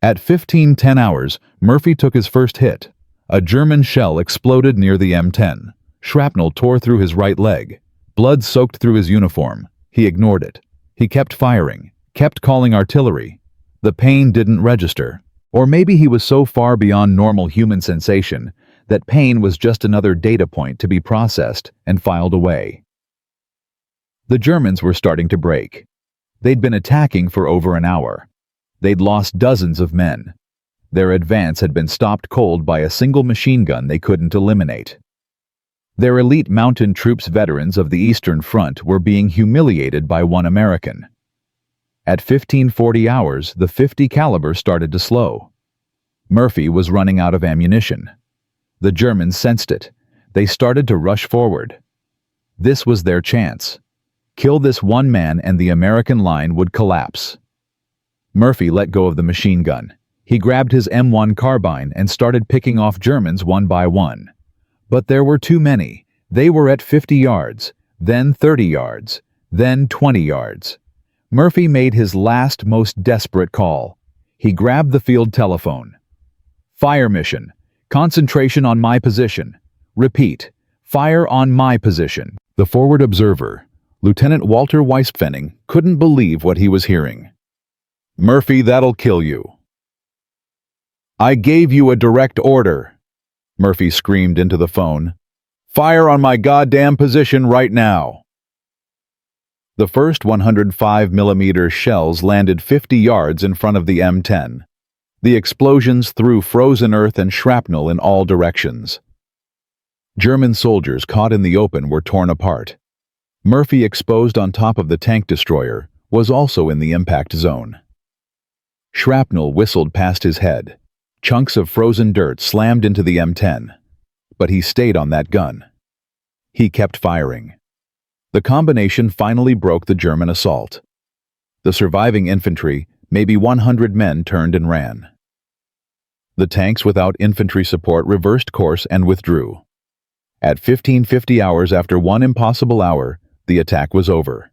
At 15:10 hours, Murphy took his first hit. A German shell exploded near the M10. Shrapnel tore through his right leg. Blood soaked through his uniform. He ignored it. He kept firing, kept calling artillery. The pain didn't register. Or maybe he was so far beyond normal human sensation that pain was just another data point to be processed and filed away. The Germans were starting to break. They'd been attacking for over an hour. They'd lost dozens of men. Their advance had been stopped cold by a single machine gun they couldn't eliminate. Their elite mountain troops veterans of the Eastern Front were being humiliated by one American. At 15:40 hours, the 50 caliber started to slow. Murphy was running out of ammunition. The Germans sensed it. They started to rush forward. This was their chance. Kill this one man and the American line would collapse. Murphy let go of the machine gun. He grabbed his M1 carbine and started picking off Germans one by one. But there were too many. They were at 50 yards, then 30 yards, then 20 yards. Murphy made his last, most desperate call. He grabbed the field telephone. Fire mission. Concentration on my position. Repeat. Fire on my position. The forward observer, Lieutenant Walter Weisspfenning, couldn't believe what he was hearing. Murphy, that'll kill you. I gave you a direct order, Murphy screamed into the phone. Fire on my goddamn position right now. The first 105mm shells landed 50 yards in front of the M10. The explosions threw frozen earth and shrapnel in all directions. German soldiers caught in the open were torn apart. Murphy, exposed on top of the tank destroyer, was also in the impact zone. Shrapnel whistled past his head. Chunks of frozen dirt slammed into the M10. But he stayed on that gun. He kept firing. The combination finally broke the German assault. The surviving infantry, maybe 100 men, turned and ran. The tanks without infantry support reversed course and withdrew. At 15:50 hours after one impossible hour, the attack was over.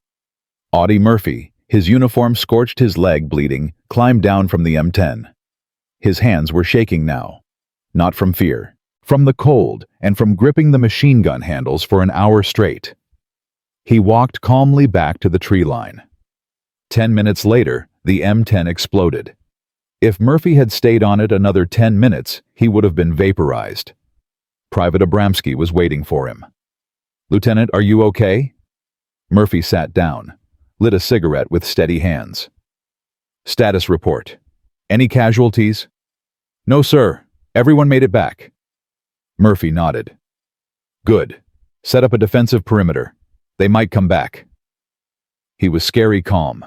Audie Murphy, his uniform scorched, his leg bleeding, climbed down from the M10. His hands were shaking now. Not from fear, from the cold and from gripping the machine gun handles for an hour straight. He walked calmly back to the tree line. 10 minutes later, the M10 exploded. If Murphy had stayed on it another 10 minutes, he would have been vaporized. Private Abramski was waiting for him. Lieutenant, are you okay? Murphy sat down, lit a cigarette with steady hands. Status report. Any casualties? No, sir. Everyone made it back. Murphy nodded. Good. Set up a defensive perimeter. They might come back. He was scary calm,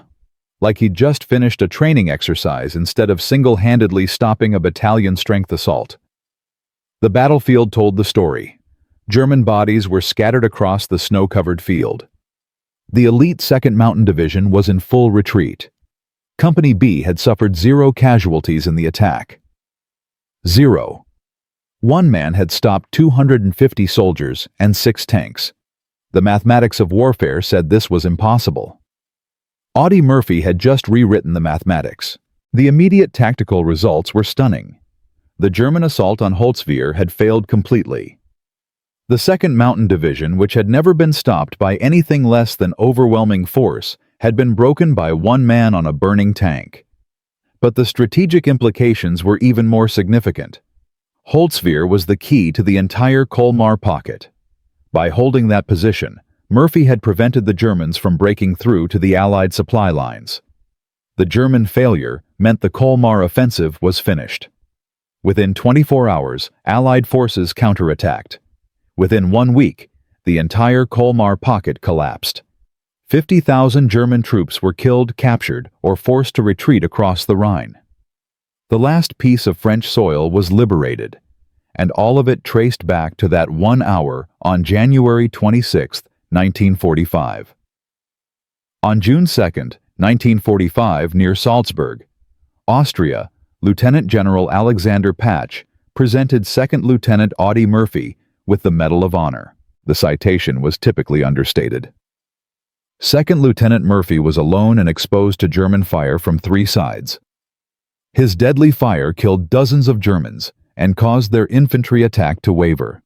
like he'd just finished a training exercise instead of single-handedly stopping a battalion-strength assault. The battlefield told the story. German bodies were scattered across the snow-covered field. The elite 2nd Mountain Division was in full retreat. Company B had suffered 0 casualties in the attack. 0. One man had stopped 250 soldiers and 6 tanks. The mathematics of warfare said this was impossible. Audie Murphy had just rewritten the mathematics. The immediate tactical results were stunning. The German assault on Holtzwihr had failed completely. The 2nd Mountain Division, which had never been stopped by anything less than overwhelming force, had been broken by one man on a burning tank. But the strategic implications were even more significant. Holtzwihr was the key to the entire Colmar pocket. By holding that position, Murphy had prevented the Germans from breaking through to the Allied supply lines. The German failure meant the Colmar offensive was finished. Within 24 hours, Allied forces counterattacked. Within 1 week, the entire Colmar pocket collapsed. 50,000 German troops were killed, captured, or forced to retreat across the Rhine. The last piece of French soil was liberated, and all of it traced back to that 1 hour on January 26, 1945. On June 2, 1945, near Salzburg, Austria, Lieutenant General Alexander Patch presented Second Lieutenant Audie Murphy with the Medal of Honor. The citation was typically understated. Second Lieutenant Murphy was alone and exposed to German fire from 3 sides. His deadly fire killed dozens of Germans and caused their infantry attack to waver.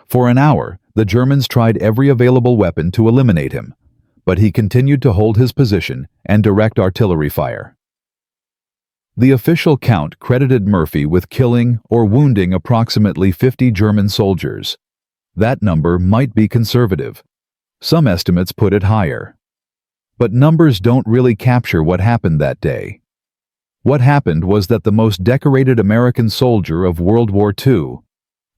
For an hour, the Germans tried every available weapon to eliminate him, but he continued to hold his position and direct artillery fire. The official count credited Murphy with killing or wounding approximately 50 German soldiers. That number might be conservative. Some estimates put it higher. But numbers don't really capture what happened that day. What happened was that the most decorated American soldier of World War II,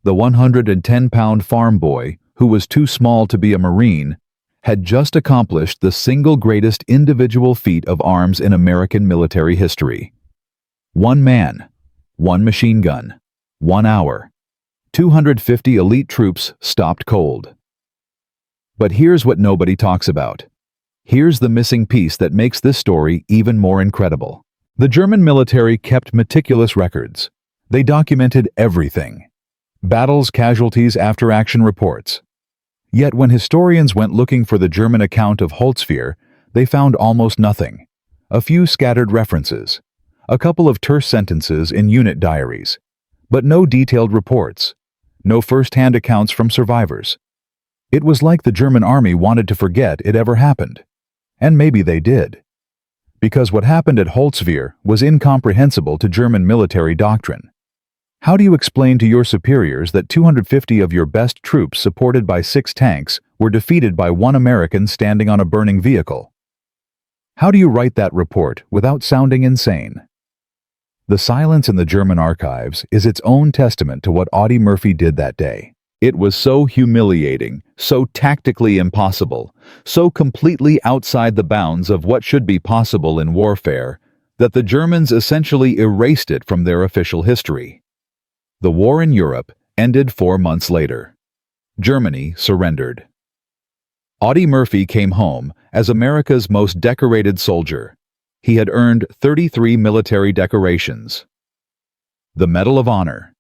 the 110-pound farm boy who was too small to be a Marine, had just accomplished the single greatest individual feat of arms in American military history. 1 man, 1 machine gun, 1 hour, 250 elite troops stopped cold. But here's what nobody talks about. Here's the missing piece that makes this story even more incredible. The German military kept meticulous records. They documented everything. Battles, casualties, after-action reports. Yet when historians went looking for the German account of Holtzwihr, they found almost nothing. A few scattered references. A couple of terse sentences in unit diaries. But no detailed reports. No first-hand accounts from survivors. It was like the German army wanted to forget it ever happened. And maybe they did. Because what happened at Holtzwihr was incomprehensible to German military doctrine. How do you explain to your superiors that 250 of your best troops supported by 6 tanks were defeated by 1 American standing on a burning vehicle? How do you write that report without sounding insane? The silence in the German archives is its own testament to what Audie Murphy did that day. It was so humiliating, so tactically impossible, so completely outside the bounds of what should be possible in warfare, that the Germans essentially erased it from their official history. The war in Europe ended 4 months later. Germany surrendered. Audie Murphy came home as America's most decorated soldier. He had earned 33 military decorations. The Medal of Honor,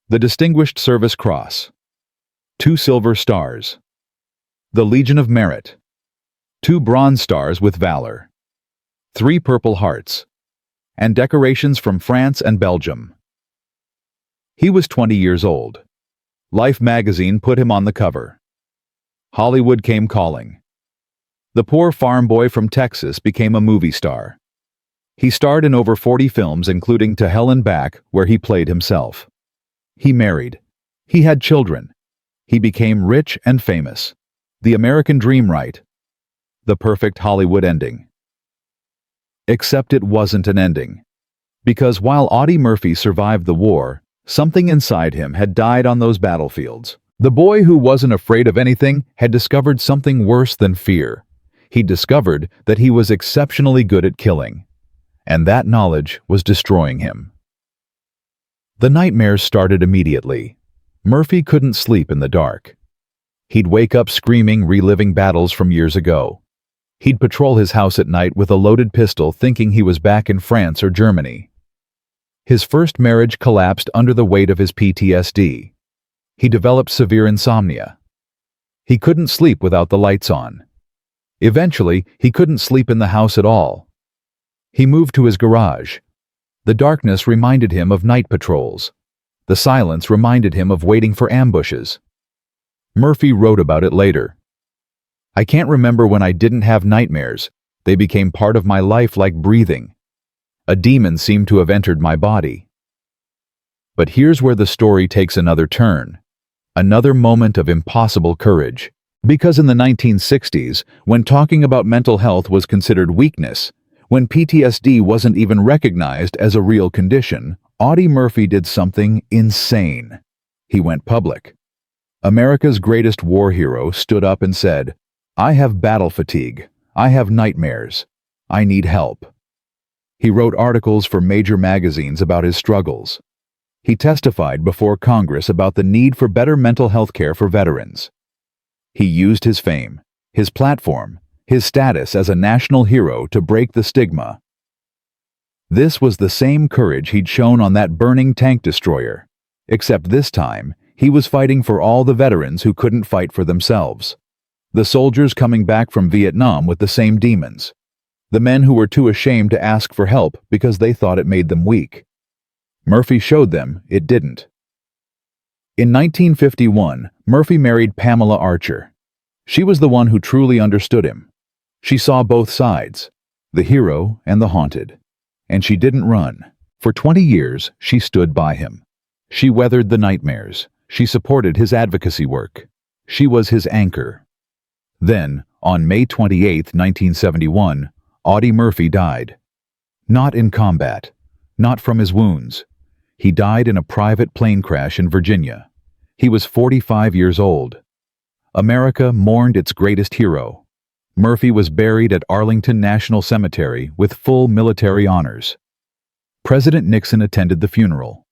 the Distinguished Service Cross, 2 Silver Stars, the Legion of Merit, 2 Bronze Stars with Valor, 3 Purple Hearts, and decorations from France and Belgium. He was 20 years old. Life magazine put him on the cover. Hollywood came calling. The poor farm boy from Texas became a movie star. He starred in over 40 films, including To Hell and Back, where he played himself. He married. He had children. He became rich and famous. The American dream, right? The perfect Hollywood ending. Except it wasn't an ending. Because while Audie Murphy survived the war, something inside him had died on those battlefields. The boy who wasn't afraid of anything had discovered something worse than fear. He discovered that he was exceptionally good at killing. And that knowledge was destroying him. The nightmares started immediately. Murphy couldn't sleep in the dark. He'd wake up screaming, reliving battles from years ago. He'd patrol his house at night with a loaded pistol, thinking he was back in France or Germany. His first marriage collapsed under the weight of his PTSD. He developed severe insomnia. He couldn't sleep without the lights on. Eventually, he couldn't sleep in the house at all. He moved to his garage. The darkness reminded him of night patrols. The silence reminded him of waiting for ambushes. Murphy wrote about it later. I can't remember when I didn't have nightmares, They became part of my life like breathing. A demon seemed to have entered my body. But here's where the story takes another turn. Another moment of impossible courage. Because in the 1960s, when talking about mental health was considered weakness, when PTSD wasn't even recognized as a real condition, Audie Murphy did something insane. He went public. America's greatest war hero stood up and said, "I have battle fatigue. I have nightmares. I need help." He wrote articles for major magazines about his struggles. He testified before Congress about the need for better mental health care for veterans. He used his fame, his platform, his status as a national hero to break the stigma. This was the same courage he'd shown on that burning tank destroyer, except this time he was fighting for all the veterans who couldn't fight for themselves. The soldiers coming back from Vietnam with the same demons. The men who were too ashamed to ask for help because they thought it made them weak. Murphy showed them it didn't. In 1951, Murphy married Pamela Archer. She was the one who truly understood him. She saw both sides, the hero and the haunted. And she didn't run. For 20 years, she stood by him. She weathered the nightmares. She supported his advocacy work. She was his anchor. Then, on May 28, 1971, Audie Murphy died. Not in combat. Not from his wounds. He died in a private plane crash in Virginia. He was 45 years old. America mourned its greatest hero. Murphy was buried at Arlington National Cemetery with full military honors. President Nixon attended the funeral.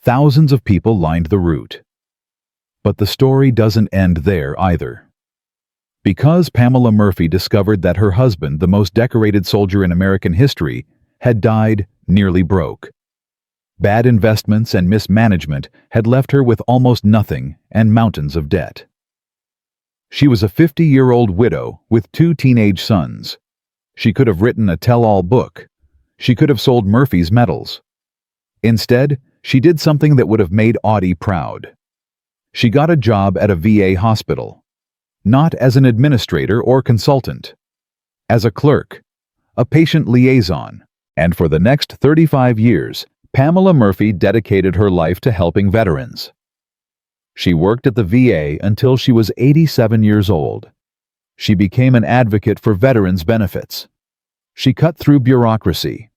Thousands of people lined the route. But the story doesn't end there either. Because Pamela Murphy discovered that her husband, the most decorated soldier in American history, had died nearly broke. Bad investments and mismanagement had left her with almost nothing and mountains of debt. She was a 50-year-old widow with 2 teenage sons. She could have written a tell-all book. She could have sold Murphy's medals. Instead, she did something that would have made Audie proud. She got a job at a VA hospital. Not as an administrator or consultant. As a clerk, a patient liaison. And for the next 35 years, Pamela Murphy dedicated her life to helping veterans. She worked at the VA until she was 87 years old. She became an advocate for veterans' benefits. She cut through bureaucracy.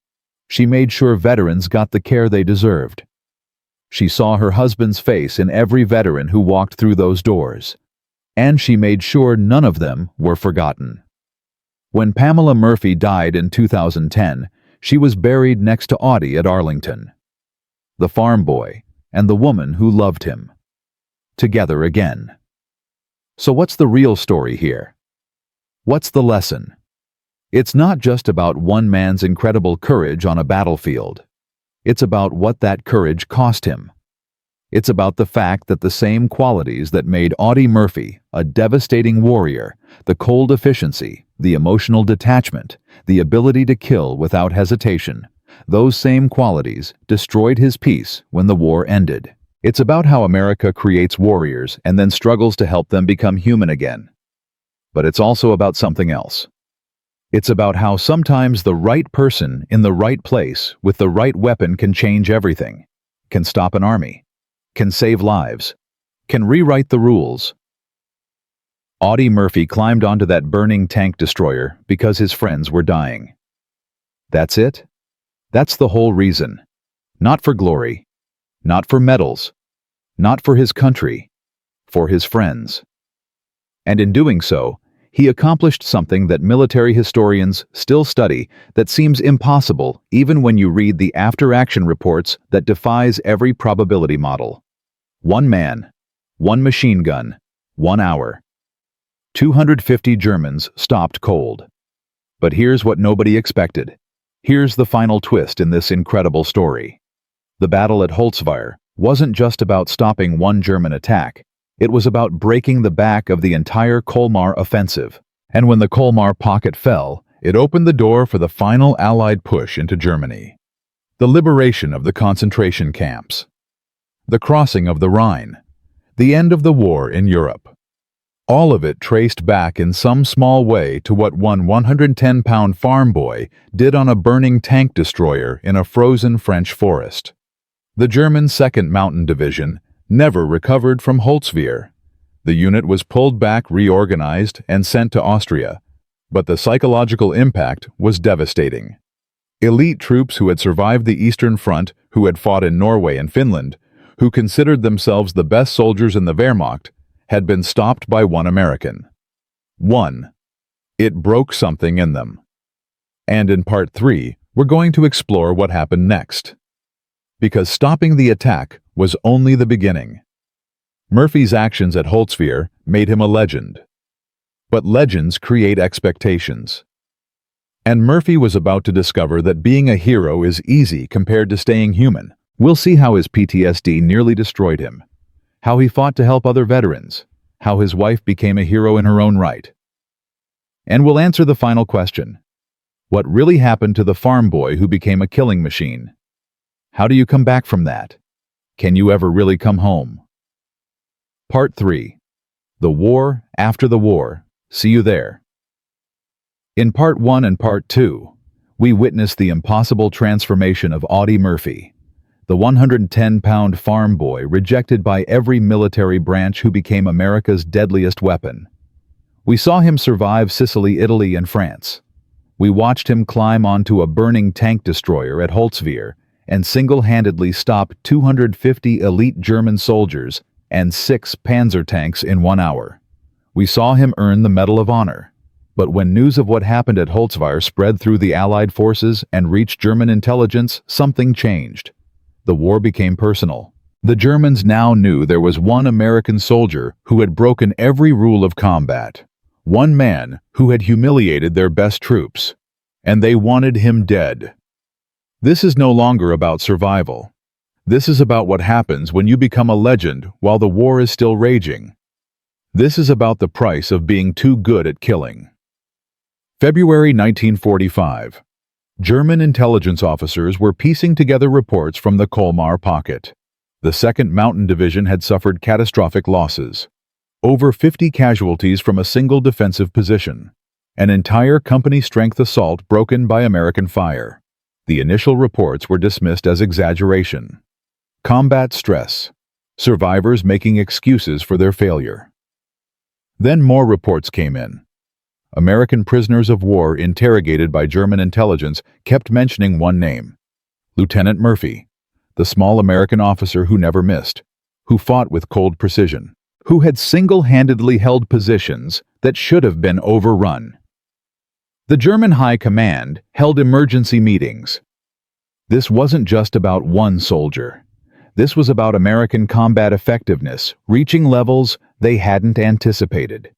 She made sure veterans got the care they deserved. She saw her husband's face in every veteran who walked through those doors. And she made sure none of them were forgotten. When Pamela Murphy died in 2010, she was buried next to Audie at Arlington. The farm boy and the woman who loved him. Together again. So what's the real story here? What's the lesson? It's not just about one man's incredible courage on a battlefield. It's about what that courage cost him. It's about the fact that the same qualities that made Audie Murphy a devastating warrior, the cold efficiency, the emotional detachment, the ability to kill without hesitation, those same qualities destroyed his peace when the war ended. It's about how America creates warriors and then struggles to help them become human again. But it's also about something else. It's about how sometimes the right person in the right place with the right weapon can change everything, can stop an army, can save lives, can rewrite the rules. Audie Murphy climbed onto that burning tank destroyer because his friends were dying. That's it? That's the whole reason. Not for glory, not for medals, not for his country, for his friends. And in doing so, he accomplished something that military historians still study that seems impossible even when you read the after-action reports that defies every probability model. 1 man, 1 machine gun, 1 hour. 250 Germans stopped cold. But here's what nobody expected. Here's the final twist in this incredible story. The battle at Holtzwihr wasn't just about stopping one German attack. It was about breaking the back of the entire Colmar offensive. And when the Colmar pocket fell, it opened the door for the final Allied push into Germany. The liberation of the concentration camps. The crossing of the Rhine. The end of the war in Europe. All of it traced back in some small way to what one 110-pound farm boy did on a burning tank destroyer in a frozen French forest. The German 2nd Mountain Division never recovered from Holtzwihr. The unit was pulled back, reorganized, and sent to Austria, but the psychological impact was devastating. Elite troops who had survived the Eastern Front, who had fought in Norway and Finland, who considered themselves the best soldiers in the Wehrmacht, had been stopped by one American. It broke something in them. And in Part 3, we're going to explore what happened next. Because stopping the attack was only the beginning. Murphy's actions at Holtzwihr made him a legend. But legends create expectations. And Murphy was about to discover that being a hero is easy compared to staying human. We'll see how his PTSD nearly destroyed him, how he fought to help other veterans, how his wife became a hero in her own right. And we'll answer the final question. What really happened to the farm boy who became a killing machine? How do you come back from that? Can you ever really come home? Part 3. The War After the War. See you there. In Part 1 and Part 2, we witnessed the impossible transformation of Audie Murphy, the 110-pound farm boy rejected by every military branch who became America's deadliest weapon. We saw him survive Sicily, Italy, and France. We watched him climb onto a burning tank destroyer at Holtzwihr and single-handedly stop 250 elite German soldiers and 6 Panzer tanks in 1 hour. We saw him earn the Medal of Honor. But when news of what happened at Holtzwihr spread through the Allied forces and reached German intelligence, something changed. The war became personal. The Germans now knew there was one American soldier who had broken every rule of combat. One man who had humiliated their best troops. And they wanted him dead. This is no longer about survival. This is about what happens when you become a legend while the war is still raging. This is about the price of being too good at killing. February 1945. German intelligence officers were piecing together reports from the Colmar pocket. The 2nd Mountain Division had suffered catastrophic losses. Over 50 casualties from a single defensive position. An entire company-strength assault broken by American fire. The initial reports were dismissed as exaggeration. Combat stress. Survivors making excuses for their failure. Then more reports came in. American prisoners of war interrogated by German intelligence kept mentioning one name. Lieutenant Murphy, the small American officer who never missed, who fought with cold precision, who had single-handedly held positions that should have been overrun. The German High Command held emergency meetings. This wasn't just about one soldier. This was about American combat effectiveness reaching levels they hadn't anticipated.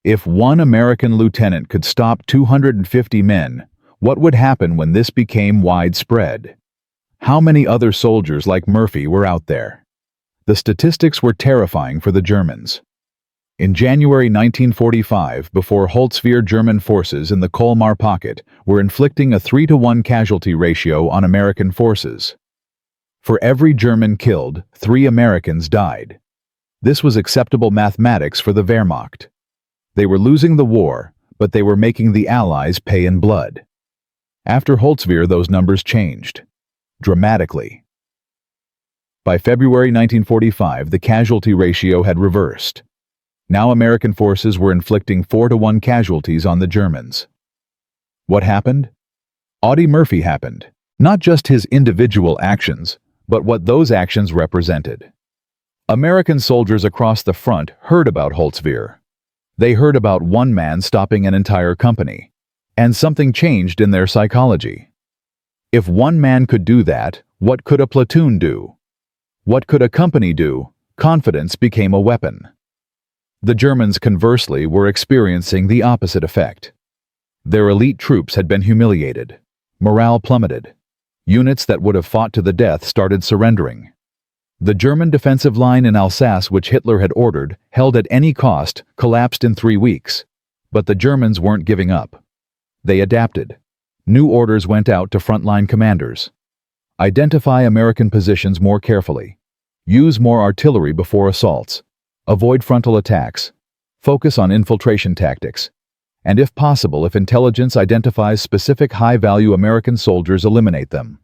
If one American lieutenant could stop 250 men, what would happen when this became widespread? How many other soldiers like Murphy were out there? The statistics were terrifying for the Germans. In January 1945, before Holtzwihr, German forces in the Colmar pocket were inflicting a 3-to-1 casualty ratio on American forces. For every German killed, 3 Americans died. This was acceptable mathematics for the Wehrmacht. They were losing the war, but they were making the Allies pay in blood. After Holtzwihr, those numbers changed. Dramatically. By February 1945, the casualty ratio had reversed. Now American forces were inflicting 4-to-1 casualties on the Germans. What happened? Audie Murphy happened. Not just his individual actions, but what those actions represented. American soldiers across the front heard about Holtzwihr. They heard about one man stopping an entire company, and something changed in their psychology. If one man could do that, what could a platoon do? What could a company do? Confidence became a weapon. The Germans, conversely, were experiencing the opposite effect. Their elite troops had been humiliated. Morale plummeted. Units that would have fought to the death started surrendering. The German defensive line in Alsace, which Hitler had ordered, held at any cost, collapsed in 3 weeks. But the Germans weren't giving up. They adapted. New orders went out to frontline commanders. Identify American positions more carefully. Use more artillery before assaults. Avoid frontal attacks. Focus on infiltration tactics. And if possible, if intelligence identifies specific high-value American soldiers, eliminate them.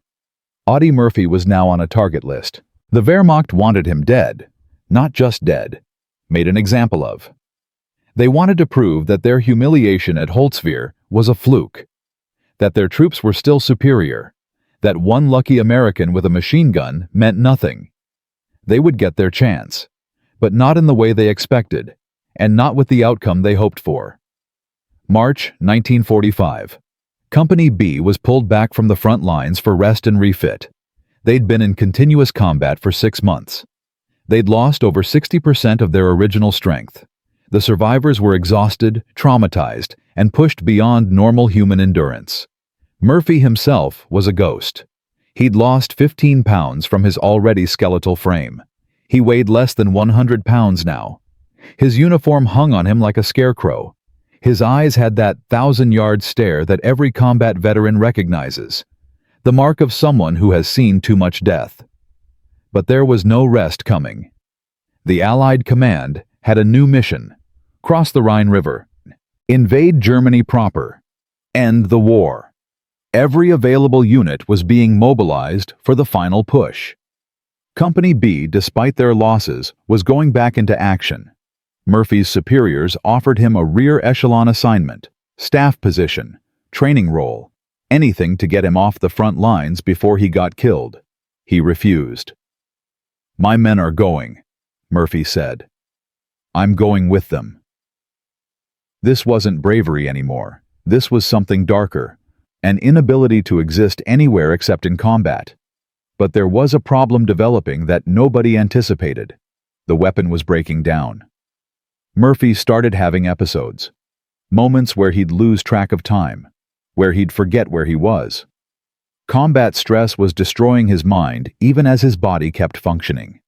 Audie Murphy was now on a target list. The Wehrmacht wanted him dead, not just dead, made an example of. They wanted to prove that their humiliation at Holtzwihr was a fluke, that their troops were still superior, that one lucky American with a machine gun meant nothing. They would get their chance, but not in the way they expected, and not with the outcome they hoped for. March 1945. Company B was pulled back from the front lines for rest and refit. They'd been in continuous combat for 6 months. They'd lost over 60% of their original strength. The survivors were exhausted, traumatized, and pushed beyond normal human endurance. Murphy himself was a ghost. He'd lost 15 pounds from his already skeletal frame. He weighed less than 100 pounds now. His uniform hung on him like a scarecrow. His eyes had that 1,000-yard stare that every combat veteran recognizes, the mark of someone who has seen too much death. But there was no rest coming. The Allied command had a new mission: cross the Rhine River, invade Germany proper, end the war. Every available unit was being mobilized for the final push. Company B, despite their losses, was going back into action. Murphy's superiors offered him a rear echelon assignment, staff position, training role, anything to get him off the front lines before he got killed. He refused. "My men are going," Murphy said. "I'm going with them." This wasn't bravery anymore. This was something darker, an inability to exist anywhere except in combat. But there was a problem developing that nobody anticipated. The weapon was breaking down. Murphy started having episodes, moments where he'd lose track of time, where he'd forget where he was. Combat stress was destroying his mind even as his body kept functioning.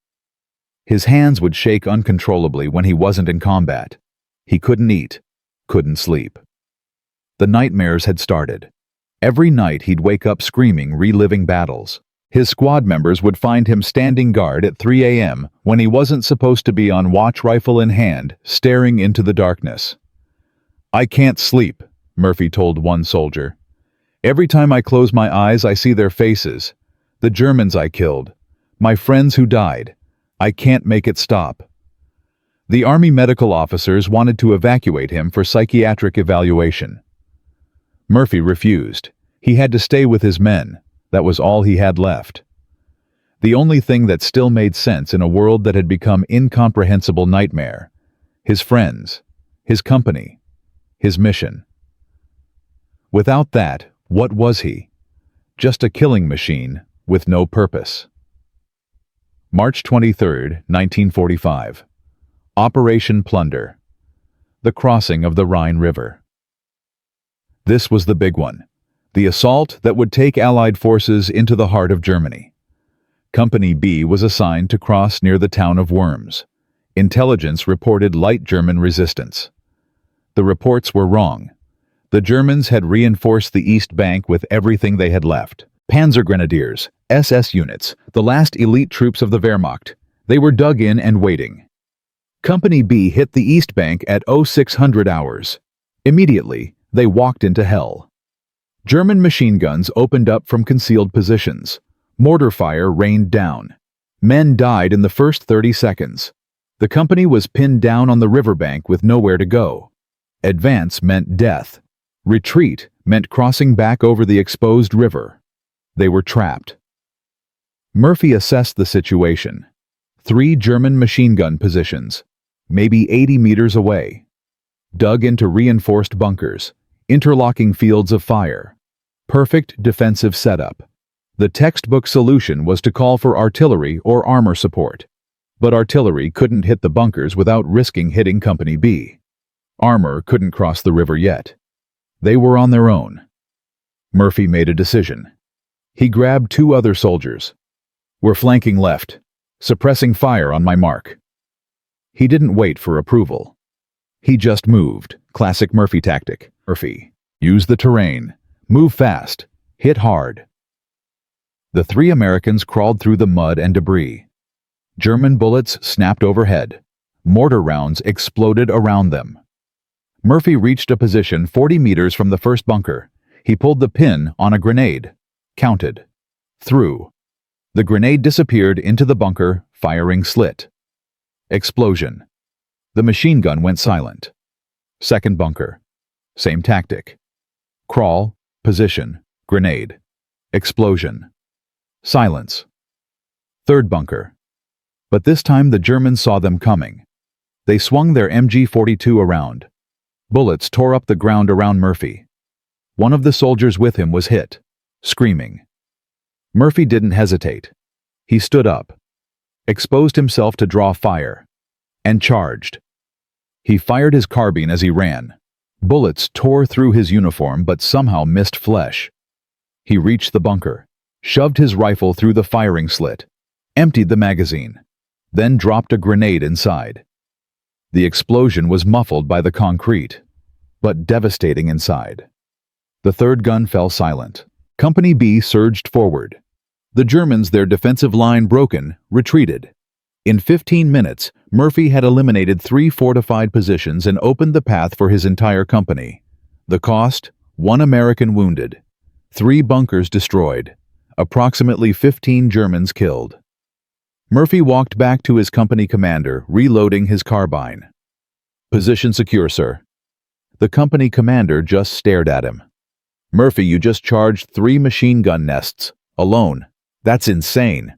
His hands would shake uncontrollably when he wasn't in combat. He couldn't eat, couldn't sleep. The nightmares had started. Every night he'd wake up screaming, reliving battles. His squad members would find him standing guard at 3 a.m. when he wasn't supposed to be on watch, rifle in hand, staring into the darkness. "I can't sleep," Murphy told one soldier. "Every time I close my eyes, I see their faces. The Germans I killed. My friends who died. I can't make it stop." The Army medical officers wanted to evacuate him for psychiatric evaluation. Murphy refused. He had to stay with his men. That was all he had left. The only thing that still made sense in a world that had become incomprehensible nightmare. His friends, his company, his mission. Without that, what was he? Just a killing machine with no purpose. March 23, 1945. Operation Plunder. The crossing of the Rhine River. This was the big one. The assault that would take Allied forces into the heart of Germany. Company B was assigned to cross near the town of Worms. Intelligence reported light German resistance. The reports were wrong. The Germans had reinforced the East Bank with everything they had left. Panzer grenadiers, SS units, the last elite troops of the Wehrmacht. They were dug in and waiting. Company B hit the East Bank at 0600 hours. Immediately, they walked into hell. German machine guns opened up from concealed positions. Mortar fire rained down. Men died in the first 30 seconds. The company was pinned down on the riverbank with nowhere to go. Advance meant death. Retreat meant crossing back over the exposed river. They were trapped. Murphy assessed the situation. 3 German machine gun positions, maybe 80 meters away. Dug into reinforced bunkers. Interlocking fields of fire. Perfect defensive setup. The textbook solution was to call for artillery or armor support. But artillery couldn't hit the bunkers without risking hitting Company B. Armor couldn't cross the river yet. They were on their own. Murphy made a decision. He grabbed 2 other soldiers. "We're flanking left. Suppressing fire on my mark." He didn't wait for approval. He just moved. Classic Murphy tactic. Murphy. Use the terrain. Move fast. Hit hard. The 3 Americans crawled through the mud and debris. German bullets snapped overhead. Mortar rounds exploded around them. Murphy reached a position 40 meters from the first bunker. He pulled the pin on a grenade. Counted. Threw. The grenade disappeared into the bunker, firing slit. Explosion. The machine gun went silent. Second bunker. Same tactic. Crawl, position, grenade. Explosion. Silence. Third bunker. But this time the Germans saw them coming. They swung their MG-42 around. Bullets tore up the ground around Murphy. One of the soldiers with him was hit, screaming. Murphy didn't hesitate. He stood up, exposed himself to draw fire, and charged. He fired his carbine as he ran. Bullets tore through his uniform but somehow missed flesh. He reached the bunker, shoved his rifle through the firing slit, emptied the magazine, then dropped a grenade inside. The explosion was muffled by the concrete, but devastating inside. The third gun fell silent. Company B surged forward. The Germans, their defensive line broken, retreated. In 15 minutes, Murphy had eliminated 3 fortified positions and opened the path for his entire company. The cost? 1 American wounded, 3 bunkers destroyed, approximately 15 Germans killed. Murphy walked back to his company commander, reloading his carbine. "Position secure, sir." The company commander just stared at him. "Murphy, you just charged 3 machine gun nests, alone. That's insane."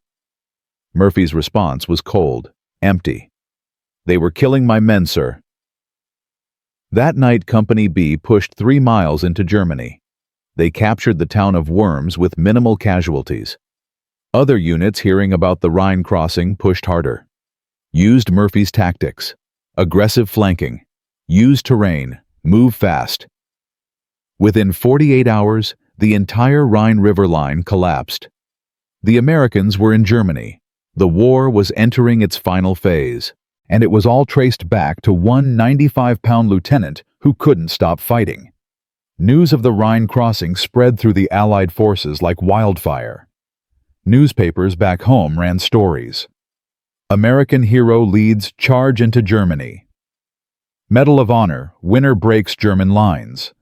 Murphy's response was cold, empty. "They were killing my men, sir." That night, Company B pushed 3 miles into Germany. They captured the town of Worms with minimal casualties. Other units, hearing about the Rhine crossing, pushed harder. Used Murphy's tactics. Aggressive flanking. Use terrain. Move fast. Within 48 hours, the entire Rhine River line collapsed. The Americans were in Germany. The war was entering its final phase, and it was all traced back to one 95-pound lieutenant who couldn't stop fighting. News of the Rhine crossing spread through the Allied forces like wildfire. Newspapers back home ran stories. American hero leads charge into Germany. Medal of Honor, winner breaks German lines.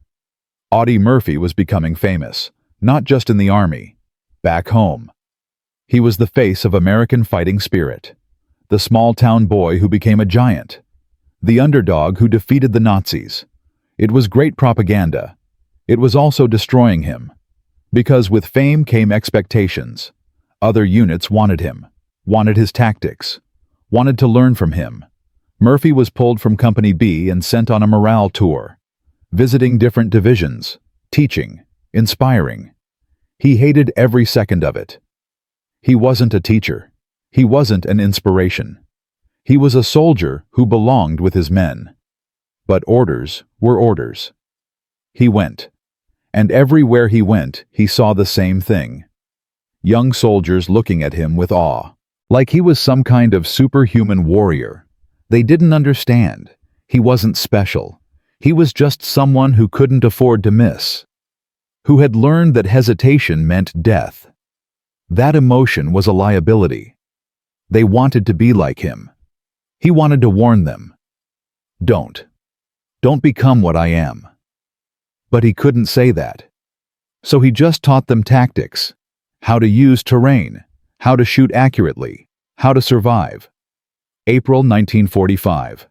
Audie Murphy was becoming famous, not just in the army, back home. He was the face of American fighting spirit, the small-town boy who became a giant, the underdog who defeated the Nazis. It was great propaganda. It was also destroying him, because with fame came expectations. Other units wanted him, wanted his tactics, wanted to learn from him. Murphy was pulled from Company B and sent on a morale tour, visiting different divisions, teaching, inspiring. He hated every second of it. He wasn't a teacher. He wasn't an inspiration. He was a soldier who belonged with his men. But orders were orders. He went, and everywhere he went, he saw the same thing. Young soldiers looking at him with awe, like he was some kind of superhuman warrior. They didn't understand. He wasn't special. He was just someone who couldn't afford to miss, who had learned that hesitation meant death. That emotion was a liability. They wanted to be like him. He wanted to warn them. Don't become what I am. But he couldn't say that. So he just taught them tactics, how to use terrain, how to shoot accurately, how to survive. April 1945.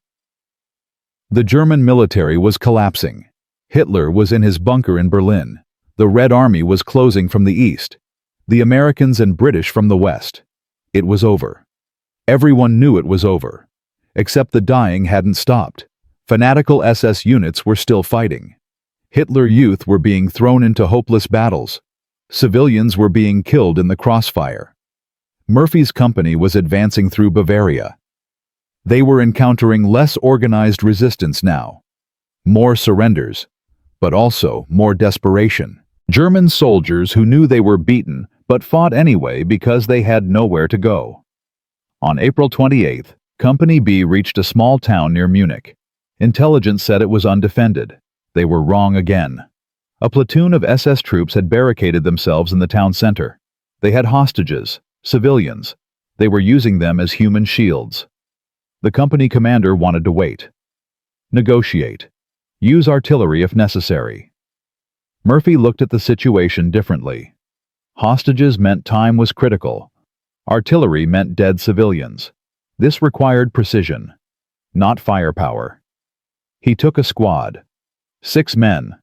The German military was collapsing. Hitler was in his bunker in Berlin. The Red Army was closing from the east. The Americans and British from the west. It was over. Everyone knew it was over. Except the dying hadn't stopped. Fanatical SS units were still fighting. Hitler Youth were being thrown into hopeless battles. Civilians were being killed in the crossfire. Murphy's company was advancing through Bavaria. They were encountering less organized resistance now. More surrenders, but also more desperation. German soldiers who knew they were beaten but fought anyway because they had nowhere to go. On April 28th, Company B reached a small town near Munich. Intelligence said it was undefended. They were wrong again. A platoon of SS troops had barricaded themselves in the town center. They had hostages, civilians. They were using them as human shields. The company commander wanted to wait. Negotiate. Use artillery if necessary. Murphy looked at the situation differently. Hostages meant time was critical. Artillery meant dead civilians. This required precision, not firepower. He took a squad. 6 men.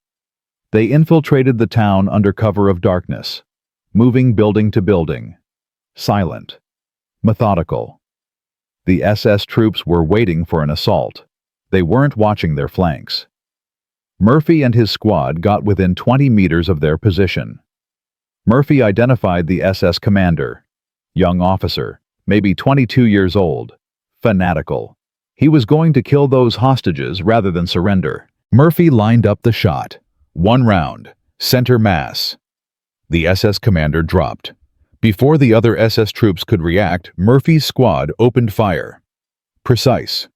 They infiltrated the town under cover of darkness, moving building to building. Silent. Methodical. The SS troops were waiting for an assault. They weren't watching their flanks. Murphy and his squad got within 20 meters of their position. Murphy identified the SS commander. Young officer, maybe 22 years old. Fanatical. He was going to kill those hostages rather than surrender. Murphy lined up the shot. 1 round. Center mass. The SS commander dropped. Before the other SS troops could react, Murphy's squad opened fire. Precise.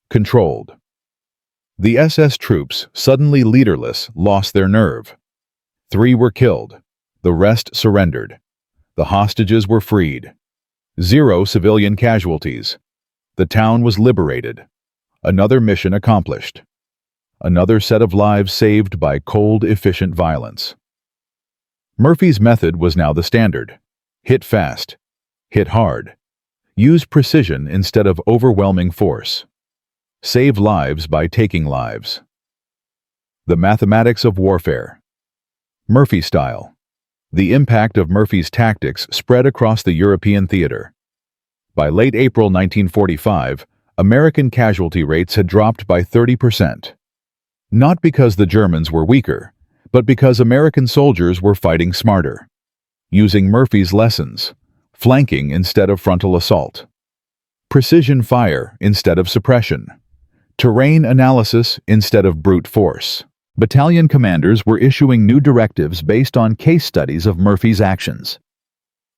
Controlled. The SS troops, suddenly leaderless, lost their nerve. 3 were killed. The rest surrendered. The hostages were freed. 0 civilian casualties. The town was liberated. Another mission accomplished. Another set of lives saved by cold, efficient violence. Murphy's method was now the standard. Hit fast. Hit hard. Use precision instead of overwhelming force. Save lives by taking lives. The mathematics of warfare. Murphy style. The impact of Murphy's tactics spread across the European theater. By late April 1945, American casualty rates had dropped by 30%. Not because the Germans were weaker, but because American soldiers were fighting smarter. Using Murphy's lessons, flanking instead of frontal assault. Precision fire instead of suppression. Terrain analysis instead of brute force. Battalion commanders were issuing new directives based on case studies of Murphy's actions.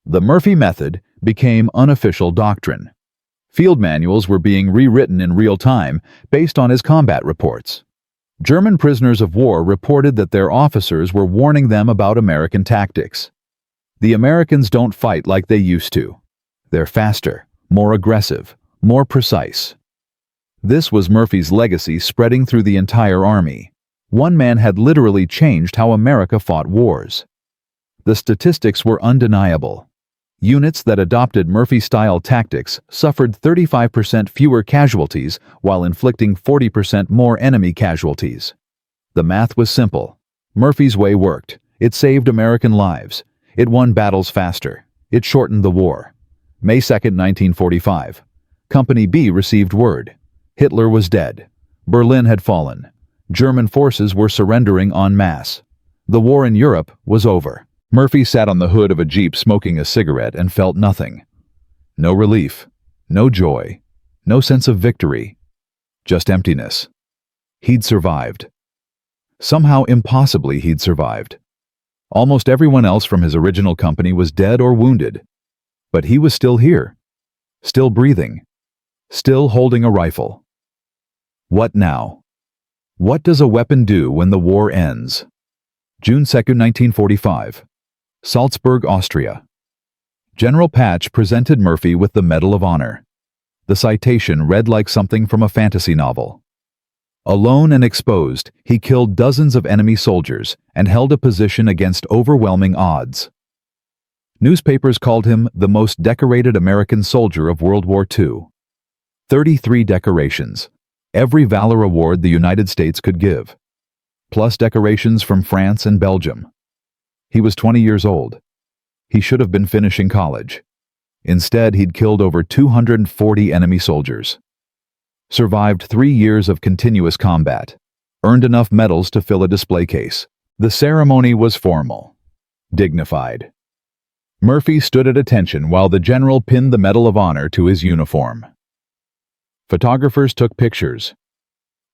The Murphy method became unofficial doctrine. Field manuals were being rewritten in real time based on his combat reports. German prisoners of war reported that their officers were warning them about American tactics. The Americans don't fight like they used to. They're faster, more aggressive, more precise. This was Murphy's legacy spreading through the entire army. One man had literally changed how America fought wars. The statistics were undeniable. Units that adopted Murphy-style tactics suffered 35% fewer casualties while inflicting 40% more enemy casualties. The math was simple. Murphy's way worked. It saved American lives. It won battles faster. It shortened the war. May 2, 1945. Company B received word. Hitler was dead. Berlin had fallen. German forces were surrendering en masse. The war in Europe was over. Murphy sat on the hood of a Jeep smoking a cigarette and felt nothing. No relief, no joy, no sense of victory, just emptiness. He'd survived. Somehow impossibly he'd survived. Almost everyone else from his original company was dead or wounded. But he was still here, still breathing, still holding a rifle. What now? What does a weapon do when the war ends? June 2, 1945. Salzburg, Austria. General Patch presented Murphy with the Medal of Honor. The citation read like something from a fantasy novel. Alone and exposed, he killed dozens of enemy soldiers and held a position against overwhelming odds. Newspapers called him the most decorated American soldier of World War II. 33 decorations, every valor award the United States could give, plus decorations from France and Belgium. He was 20 years old. He should have been finishing college. Instead, he'd killed over 240 enemy soldiers. Survived 3 years of continuous combat. Earned enough medals to fill a display case. The ceremony was formal, dignified. Murphy stood at attention while the general pinned the Medal of Honor to his uniform. Photographers took pictures.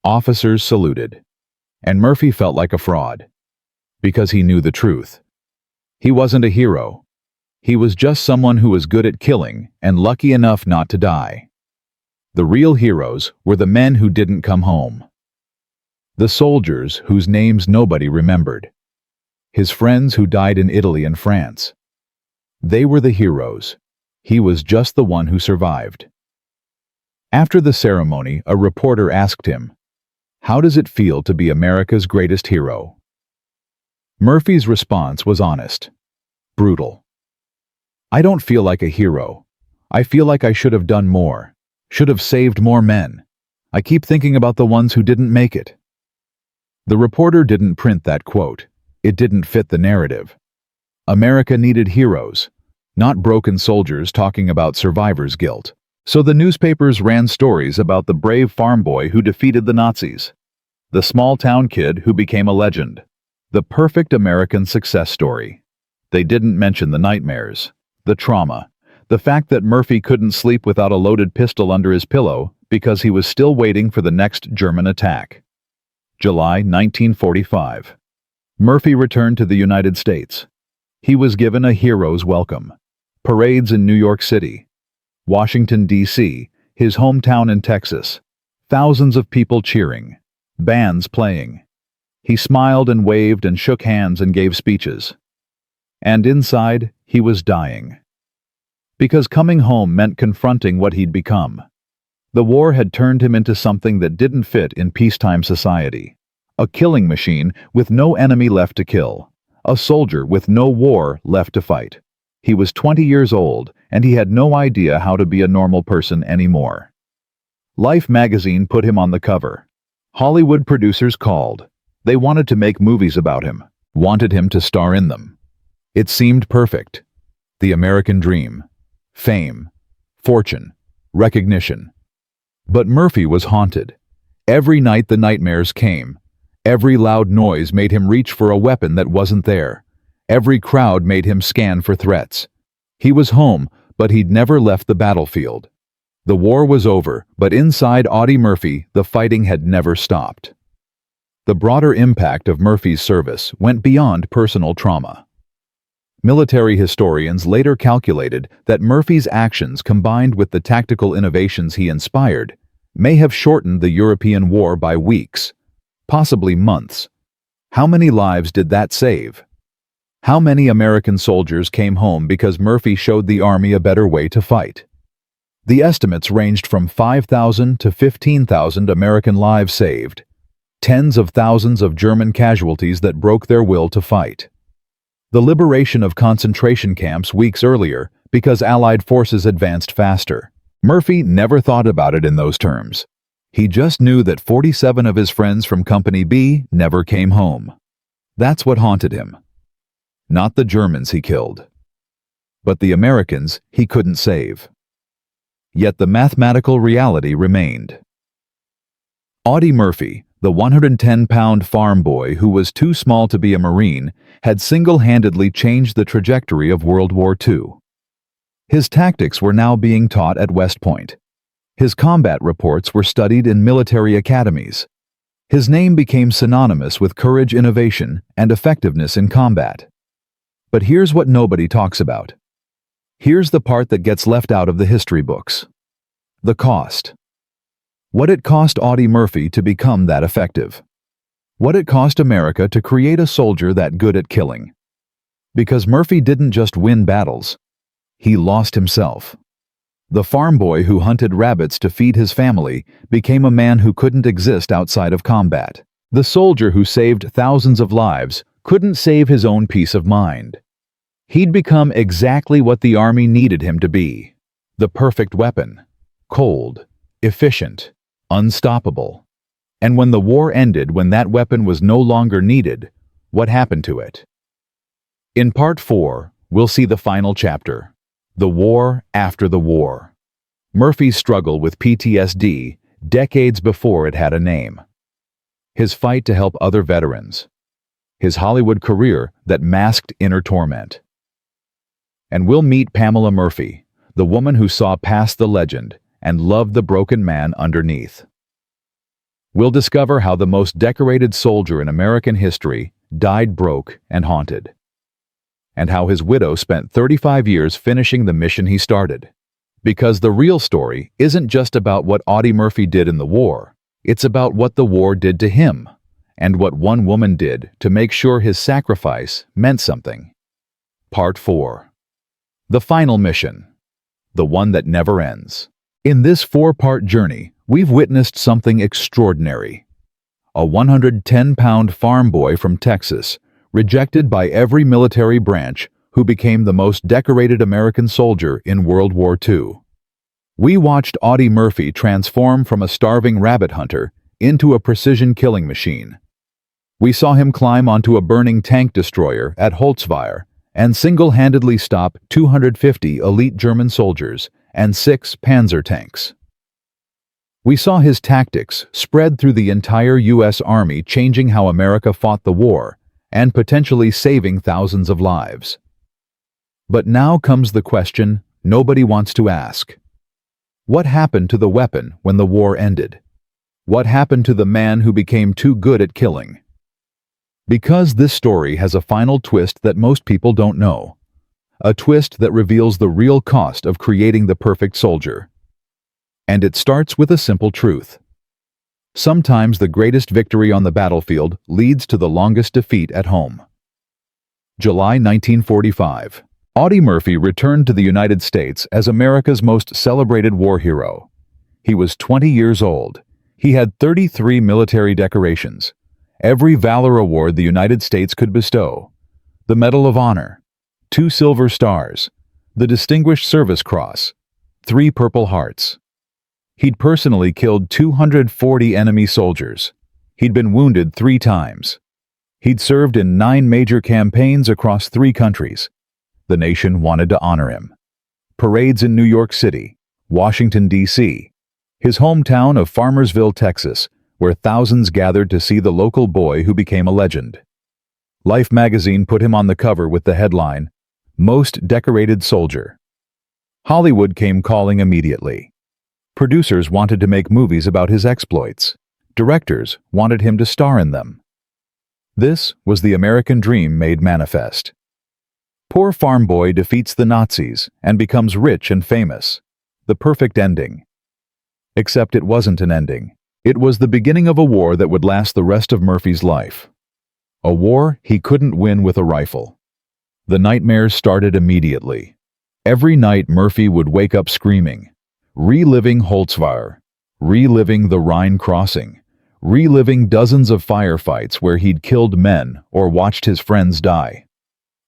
Officers saluted. And Murphy felt like a fraud. Because he knew the truth. He wasn't a hero. He was just someone who was good at killing and lucky enough not to die. The real heroes were the men who didn't come home. The soldiers whose names nobody remembered. His friends who died in Italy and France. They were the heroes. He was just the one who survived. After the ceremony, a reporter asked him, "How does it feel to be America's greatest hero?" Murphy's response was honest, brutal. "I don't feel like a hero. I feel like I should have done more, should have saved more men. I keep thinking about the ones who didn't make it." The reporter didn't print that quote. It didn't fit the narrative. America needed heroes, not broken soldiers talking about survivor's guilt. So the newspapers ran stories about the brave farm boy who defeated the Nazis, the small-town kid who became a legend, the perfect American success story. They didn't mention the nightmares, the trauma, the fact that Murphy couldn't sleep without a loaded pistol under his pillow because he was still waiting for the next German attack. July 1945. Murphy returned to the United States. He was given a hero's welcome. Parades in New York City, Washington, D.C., his hometown in Texas. Thousands of people cheering, bands playing. He smiled and waved and shook hands and gave speeches. And inside, he was dying. Because coming home meant confronting what he'd become. The war had turned him into something that didn't fit in peacetime society. A killing machine with no enemy left to kill. A soldier with no war left to fight. He was 20 years old, and he had no idea how to be a normal person anymore. Life magazine put him on the cover. Hollywood producers called. They wanted to make movies about him, wanted him to star in them. It seemed perfect. The American dream. Fame. Fortune. Recognition. But Murphy was haunted. Every night the nightmares came. Every loud noise made him reach for a weapon that wasn't there. Every crowd made him scan for threats. He was home, but he'd never left the battlefield. The war was over, but inside Audie Murphy, the fighting had never stopped. The broader impact of Murphy's service went beyond personal trauma. Military historians later calculated that Murphy's actions, combined with the tactical innovations he inspired, may have shortened the European war by weeks, possibly months. How many lives did that save? How many American soldiers came home because Murphy showed the army a better way to fight? The estimates ranged from 5,000 to 15,000 American lives saved, tens of thousands of German casualties that broke their will to fight. The liberation of concentration camps weeks earlier because Allied forces advanced faster. Murphy never thought about it in those terms. He just knew that 47 of his friends from Company B never came home. That's what haunted him. Not the Germans he killed, but the Americans he couldn't save. Yet the mathematical reality remained. Audie Murphy, the 110-pound farm boy who was too small to be a Marine, had single-handedly changed the trajectory of World War II. His tactics were now being taught at West Point. His combat reports were studied in military academies. His name became synonymous with courage, innovation, and effectiveness in combat. But here's what nobody talks about. Here's the part that gets left out of the history books. The cost. What it cost Audie Murphy to become that effective. What it cost America to create a soldier that good at killing. Because Murphy didn't just win battles. He lost himself. The farm boy who hunted rabbits to feed his family became a man who couldn't exist outside of combat. The soldier who saved thousands of lives couldn't save his own peace of mind. He'd become exactly what the army needed him to be. The perfect weapon. Cold, efficient, unstoppable. And when the war ended, when that weapon was no longer needed, what happened to it? In Part 4, we'll see the final chapter. The war after the war. Murphy's struggle with PTSD decades before it had a name. His fight to help other veterans. His Hollywood career that masked inner torment. And we'll meet Pamela Murphy, the woman who saw past the legend and loved the broken man underneath. We'll discover how the most decorated soldier in American history died broke and haunted, and how his widow spent 35 years finishing the mission he started. Because the real story isn't just about what Audie Murphy did in the war, it's about what the war did to him, and what one woman did to make sure his sacrifice meant something. Part 4. The final mission. The one that never ends. In this four-part journey, we've witnessed something extraordinary. A 110-pound farm boy from Texas, rejected by every military branch, who became the most decorated American soldier in World War II. We watched Audie Murphy transform from a starving rabbit hunter into a precision killing machine. We saw him climb onto a burning tank destroyer at Holtzwihr and single-handedly stop 250 elite German soldiers and 6 Panzer tanks. We saw his tactics spread through the entire U.S. Army, changing how America fought the war and potentially saving thousands of lives. But now comes the question nobody wants to ask. What happened to the weapon when the war ended? What happened to the man who became too good at killing? Because this story has a final twist that most people don't know. A twist that reveals the real cost of creating the perfect soldier. And it starts with a simple truth. Sometimes the greatest victory on the battlefield leads to the longest defeat at home. July 1945. Audie Murphy returned to the United States as America's most celebrated war hero. He was 20 years old. He had 33 military decorations, every valor award the United States could bestow, the Medal of Honor, 2 Silver Stars, the Distinguished Service Cross, 3 Purple Hearts. He'd personally killed 240 enemy soldiers. He'd been wounded 3 times. He'd served in 9 major campaigns across 3 countries. The nation wanted to honor him. Parades in New York City, Washington, D.C., his hometown of Farmersville, Texas, where thousands gathered to see the local boy who became a legend. Life magazine put him on the cover with the headline, "Most Decorated Soldier." Hollywood came calling immediately. Producers wanted to make movies about his exploits. Directors wanted him to star in them. This was the American dream made manifest. Poor farm boy defeats the Nazis and becomes rich and famous. The perfect ending. Except it wasn't an ending. It was the beginning of a war that would last the rest of Murphy's life. A war he couldn't win with a rifle. The nightmares started immediately. Every night Murphy would wake up screaming, reliving Holtzwihr, reliving the Rhine crossing, reliving dozens of firefights where he'd killed men or watched his friends die.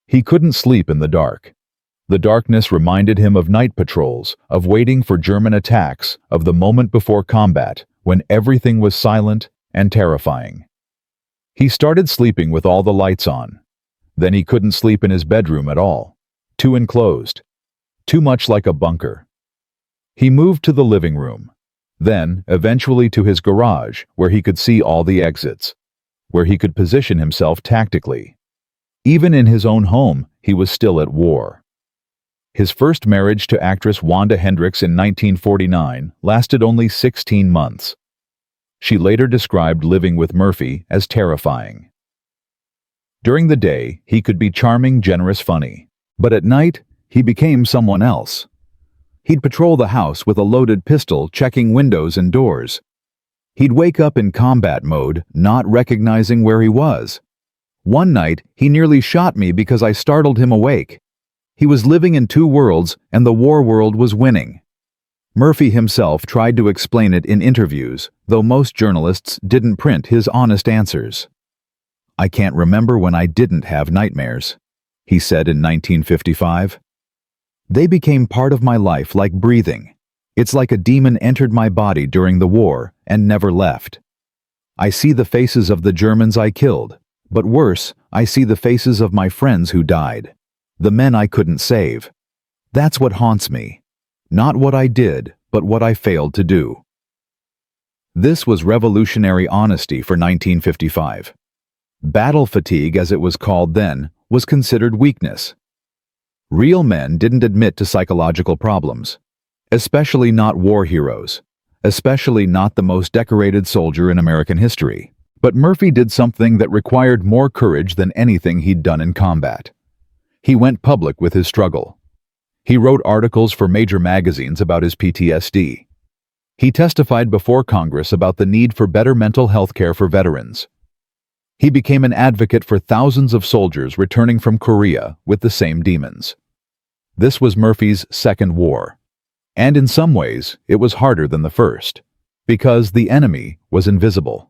He couldn't sleep in the dark. The darkness reminded him of night patrols, of waiting for German attacks, of the moment before combat, when everything was silent and terrifying. He started sleeping with all the lights on. Then he couldn't sleep in his bedroom at all. Too enclosed. Too much like a bunker. He moved to the living room. Then, eventually to his garage, where he could see all the exits. Where he could position himself tactically. Even in his own home, he was still at war. His first marriage to actress Wanda Hendricks in 1949 lasted only 16 months. She later described living with Murphy as terrifying. During the day, he could be charming, generous, funny. But at night, he became someone else. He'd patrol the house with a loaded pistol, checking windows and doors. He'd wake up in combat mode, not recognizing where he was. One night, he nearly shot me because I startled him awake. He was living in 2 worlds, and the war world was winning. Murphy himself tried to explain it in interviews, though most journalists didn't print his honest answers. "I can't remember when I didn't have nightmares," he said in 1955. "They became part of my life like breathing. It's like a demon entered my body during the war and never left. I see the faces of the Germans I killed, but worse, I see the faces of my friends who died. The men I couldn't save. That's what haunts me. Not what I did, but what I failed to do." This was revolutionary honesty for 1955. Battle fatigue, as it was called then, was considered weakness. Real men didn't admit to psychological problems, especially not war heroes, especially not the most decorated soldier in American history. But Murphy did something that required more courage than anything he'd done in combat. He went public with his struggle. He wrote articles for major magazines about his PTSD. He testified before Congress about the need for better mental health care for veterans. He became an advocate for thousands of soldiers returning from Korea with the same demons. This was Murphy's second war. And in some ways, it was harder than the first, because the enemy was invisible.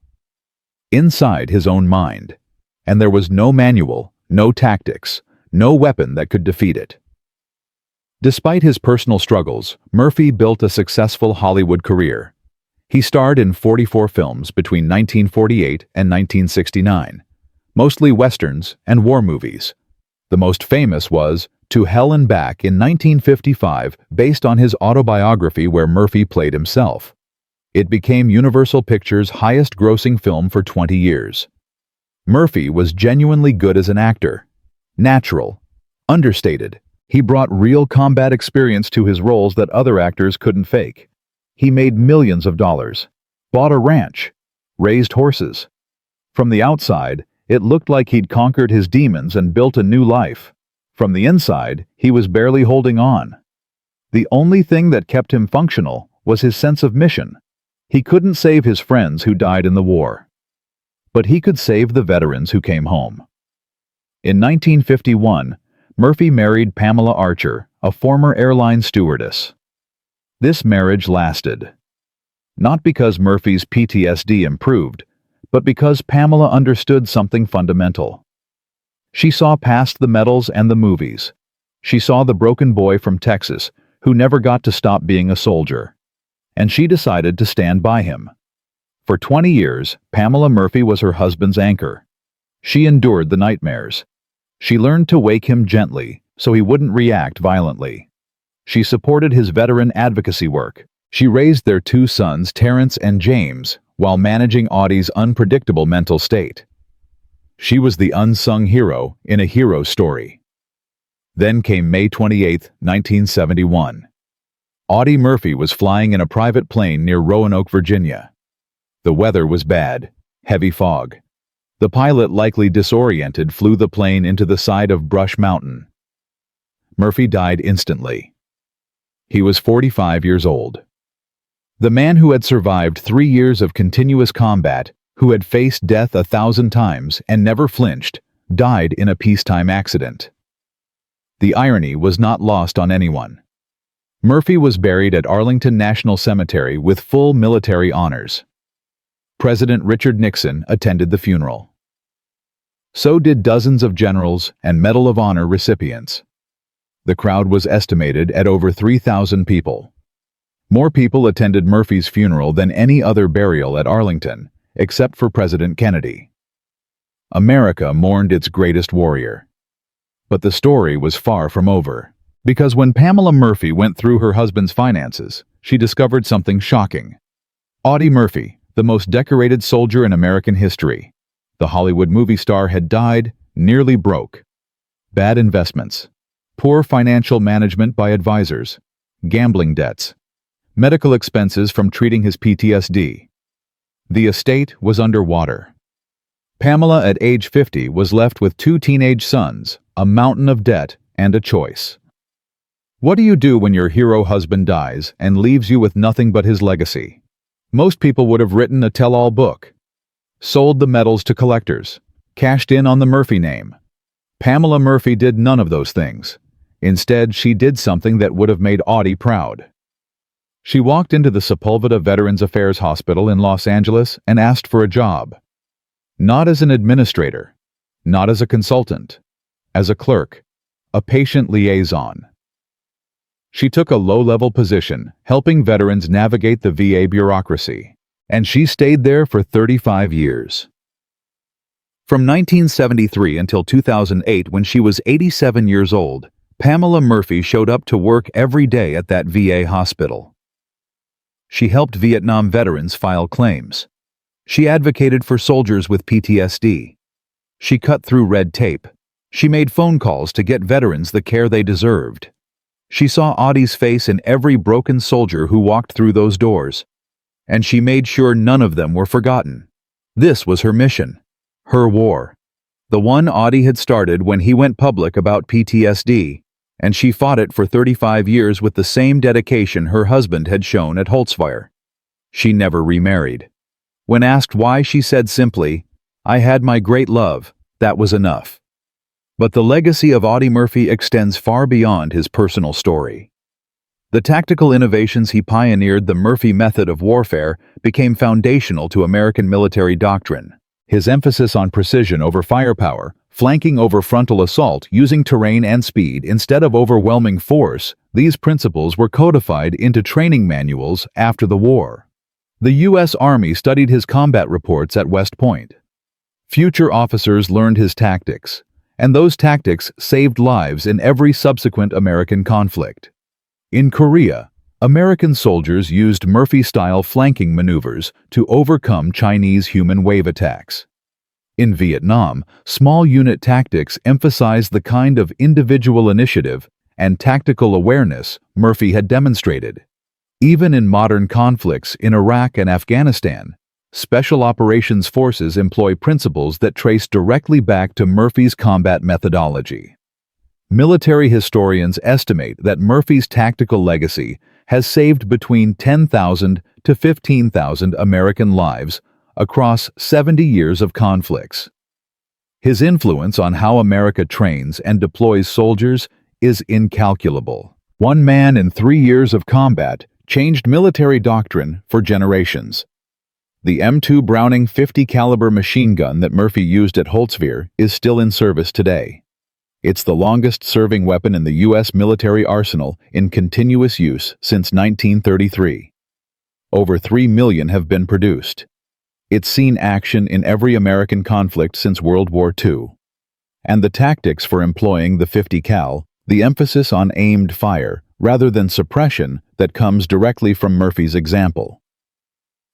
Inside his own mind, and there was no manual, no tactics, no weapon that could defeat it. Despite his personal struggles, Murphy built a successful Hollywood career. He starred in 44 films between 1948 and 1969, mostly westerns and war movies. The most famous was To Hell and Back in 1955, based on his autobiography where Murphy played himself. It became Universal Pictures' highest-grossing film for 20 years. Murphy was genuinely good as an actor. Natural. Understated. He brought real combat experience to his roles that other actors couldn't fake. He made millions of dollars, bought a ranch, raised horses. From the outside, it looked like he'd conquered his demons and built a new life. From the inside, he was barely holding on. The only thing that kept him functional was his sense of mission. He couldn't save his friends who died in the war, but he could save the veterans who came home. In 1951, Murphy married Pamela Archer, a former airline stewardess. This marriage lasted, not because Murphy's PTSD improved, but because Pamela understood something fundamental. She saw past the medals and the movies. She saw the broken boy from Texas who never got to stop being a soldier. And she decided to stand by him. For 20 years, Pamela Murphy was her husband's anchor. She endured the nightmares. She learned to wake him gently so he wouldn't react violently. She supported his veteran advocacy work. She raised their two sons, Terrence and James, while managing Audie's unpredictable mental state. She was the unsung hero in a hero story. Then came May 28, 1971. Audie Murphy was flying in a private plane near Roanoke, Virginia. The weather was bad, heavy fog. The pilot, likely disoriented, flew the plane into the side of Brush Mountain. Murphy died instantly. He was 45 years old. The man who had survived 3 years of continuous combat, who had faced death 1,000 times and never flinched, died in a peacetime accident. The irony was not lost on anyone. Murphy was buried at Arlington National Cemetery with full military honors. President Richard Nixon attended the funeral. So did dozens of generals and Medal of Honor recipients. The crowd was estimated at over 3,000 people. More people attended Murphy's funeral than any other burial at Arlington, except for President Kennedy. America mourned its greatest warrior. But the story was far from over, because when Pamela Murphy went through her husband's finances, she discovered something shocking. Audie Murphy, the most decorated soldier in American history, the Hollywood movie star, had died nearly broke. Bad investments, poor financial management by advisors, gambling debts, medical expenses from treating his PTSD. The estate was underwater. Pamela, at age 50, was left with 2 teenage sons, a mountain of debt, and a choice. What do you do when your hero husband dies and leaves you with nothing but his legacy? Most people would have written a tell-all book, sold the medals to collectors, cashed in on the Murphy name. Pamela Murphy did none of those things. Instead, she did something that would have made Audie proud. She walked into the Sepulveda Veterans Affairs Hospital in Los Angeles and asked for a job. Not as an administrator, not as a consultant, as a clerk, a patient liaison. She took a low-level position, helping veterans navigate the VA bureaucracy, and she stayed there for 35 years. From 1973 until 2008, when she was 87 years old, Pamela Murphy showed up to work every day at that VA hospital. She helped Vietnam veterans file claims. She advocated for soldiers with PTSD. She cut through red tape. She made phone calls to get veterans the care they deserved. She saw Audie's face in every broken soldier who walked through those doors, and she made sure none of them were forgotten. This was her mission, her war, the one Audie had started when he went public about PTSD, and she fought it for 35 years with the same dedication her husband had shown at Holtzwihr. She never remarried. When asked why, she said simply, "I had my great love, that was enough." But the legacy of Audie Murphy extends far beyond his personal story. The tactical innovations he pioneered, the Murphy method of warfare, became foundational to American military doctrine. His emphasis on precision over firepower, flanking over frontal assault, using terrain and speed instead of overwhelming force, these principles were codified into training manuals after the war. The U.S. Army studied his combat reports at West Point. Future officers learned his tactics, and those tactics saved lives in every subsequent American conflict. In Korea, American soldiers used Murphy-style flanking maneuvers to overcome Chinese human wave attacks. In Vietnam, small unit tactics emphasized the kind of individual initiative and tactical awareness Murphy had demonstrated. Even in modern conflicts in Iraq and Afghanistan, Special Operations Forces employ principles that trace directly back to Murphy's combat methodology. Military historians estimate that Murphy's tactical legacy has saved between 10,000 to 15,000 American lives across 70 years of conflicts. His influence on how America trains and deploys soldiers is incalculable. One man in 3 years of combat changed military doctrine for generations. The M2 Browning .50 caliber machine gun that Murphy used at Holtzwihr is still in service today. It's the longest-serving weapon in the U.S. military arsenal in continuous use since 1933. Over 3 million have been produced. It's seen action in every American conflict since World War II. And the tactics for employing the .50 cal, the emphasis on aimed fire rather than suppression that comes directly from Murphy's example.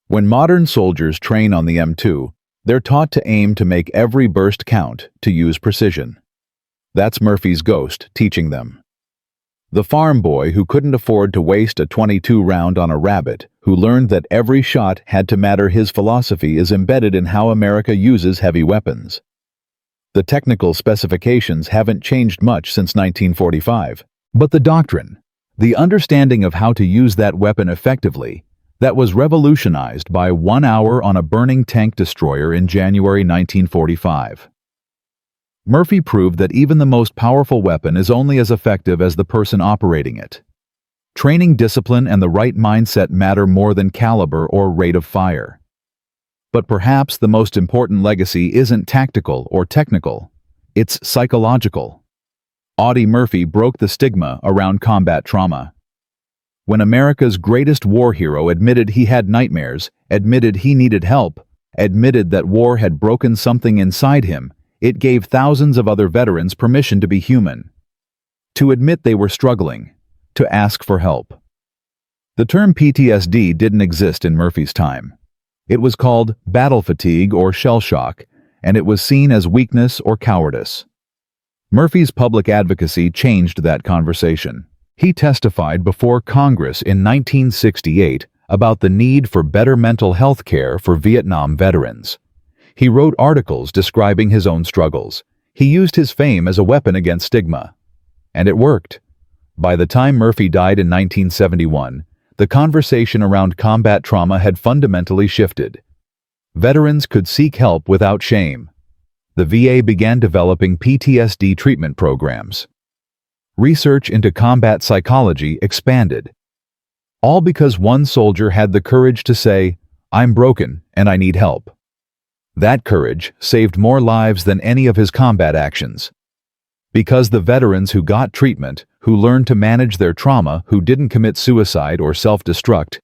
When modern soldiers train on the M2, they're taught to aim to make every burst count, to use precision. That's Murphy's ghost teaching them. The farm boy who couldn't afford to waste a .22 round on a rabbit, who learned that every shot had to matter, his philosophy is embedded in how America uses heavy weapons. The technical specifications haven't changed much since 1945, but the doctrine, the understanding of how to use that weapon effectively, that was revolutionized by 1 hour on a burning tank destroyer in January 1945. Murphy proved that even the most powerful weapon is only as effective as the person operating it. Training discipline and the right mindset matter more than caliber or rate of fire. But perhaps the most important legacy isn't tactical or technical, it's psychological. Audie Murphy broke the stigma around combat trauma. When America's greatest war hero admitted he had nightmares, admitted he needed help, admitted that war had broken something inside him, it gave thousands of other veterans permission to be human. To admit they were struggling, to ask for help. The term PTSD didn't exist in Murphy's time. It was called battle fatigue or shell shock, and it was seen as weakness or cowardice. Murphy's public advocacy changed that conversation. He testified before Congress in 1968 about the need for better mental health care for Vietnam veterans. He wrote articles describing his own struggles. He used his fame as a weapon against stigma. And it worked. By the time Murphy died in 1971, the conversation around combat trauma had fundamentally shifted. Veterans could seek help without shame. The VA began developing PTSD treatment programs. Research into combat psychology expanded. All because one soldier had the courage to say, "I'm broken and I need help." That courage saved more lives than any of his combat actions. Because the veterans who got treatment, who learned to manage their trauma, who didn't commit suicide or self-destruct,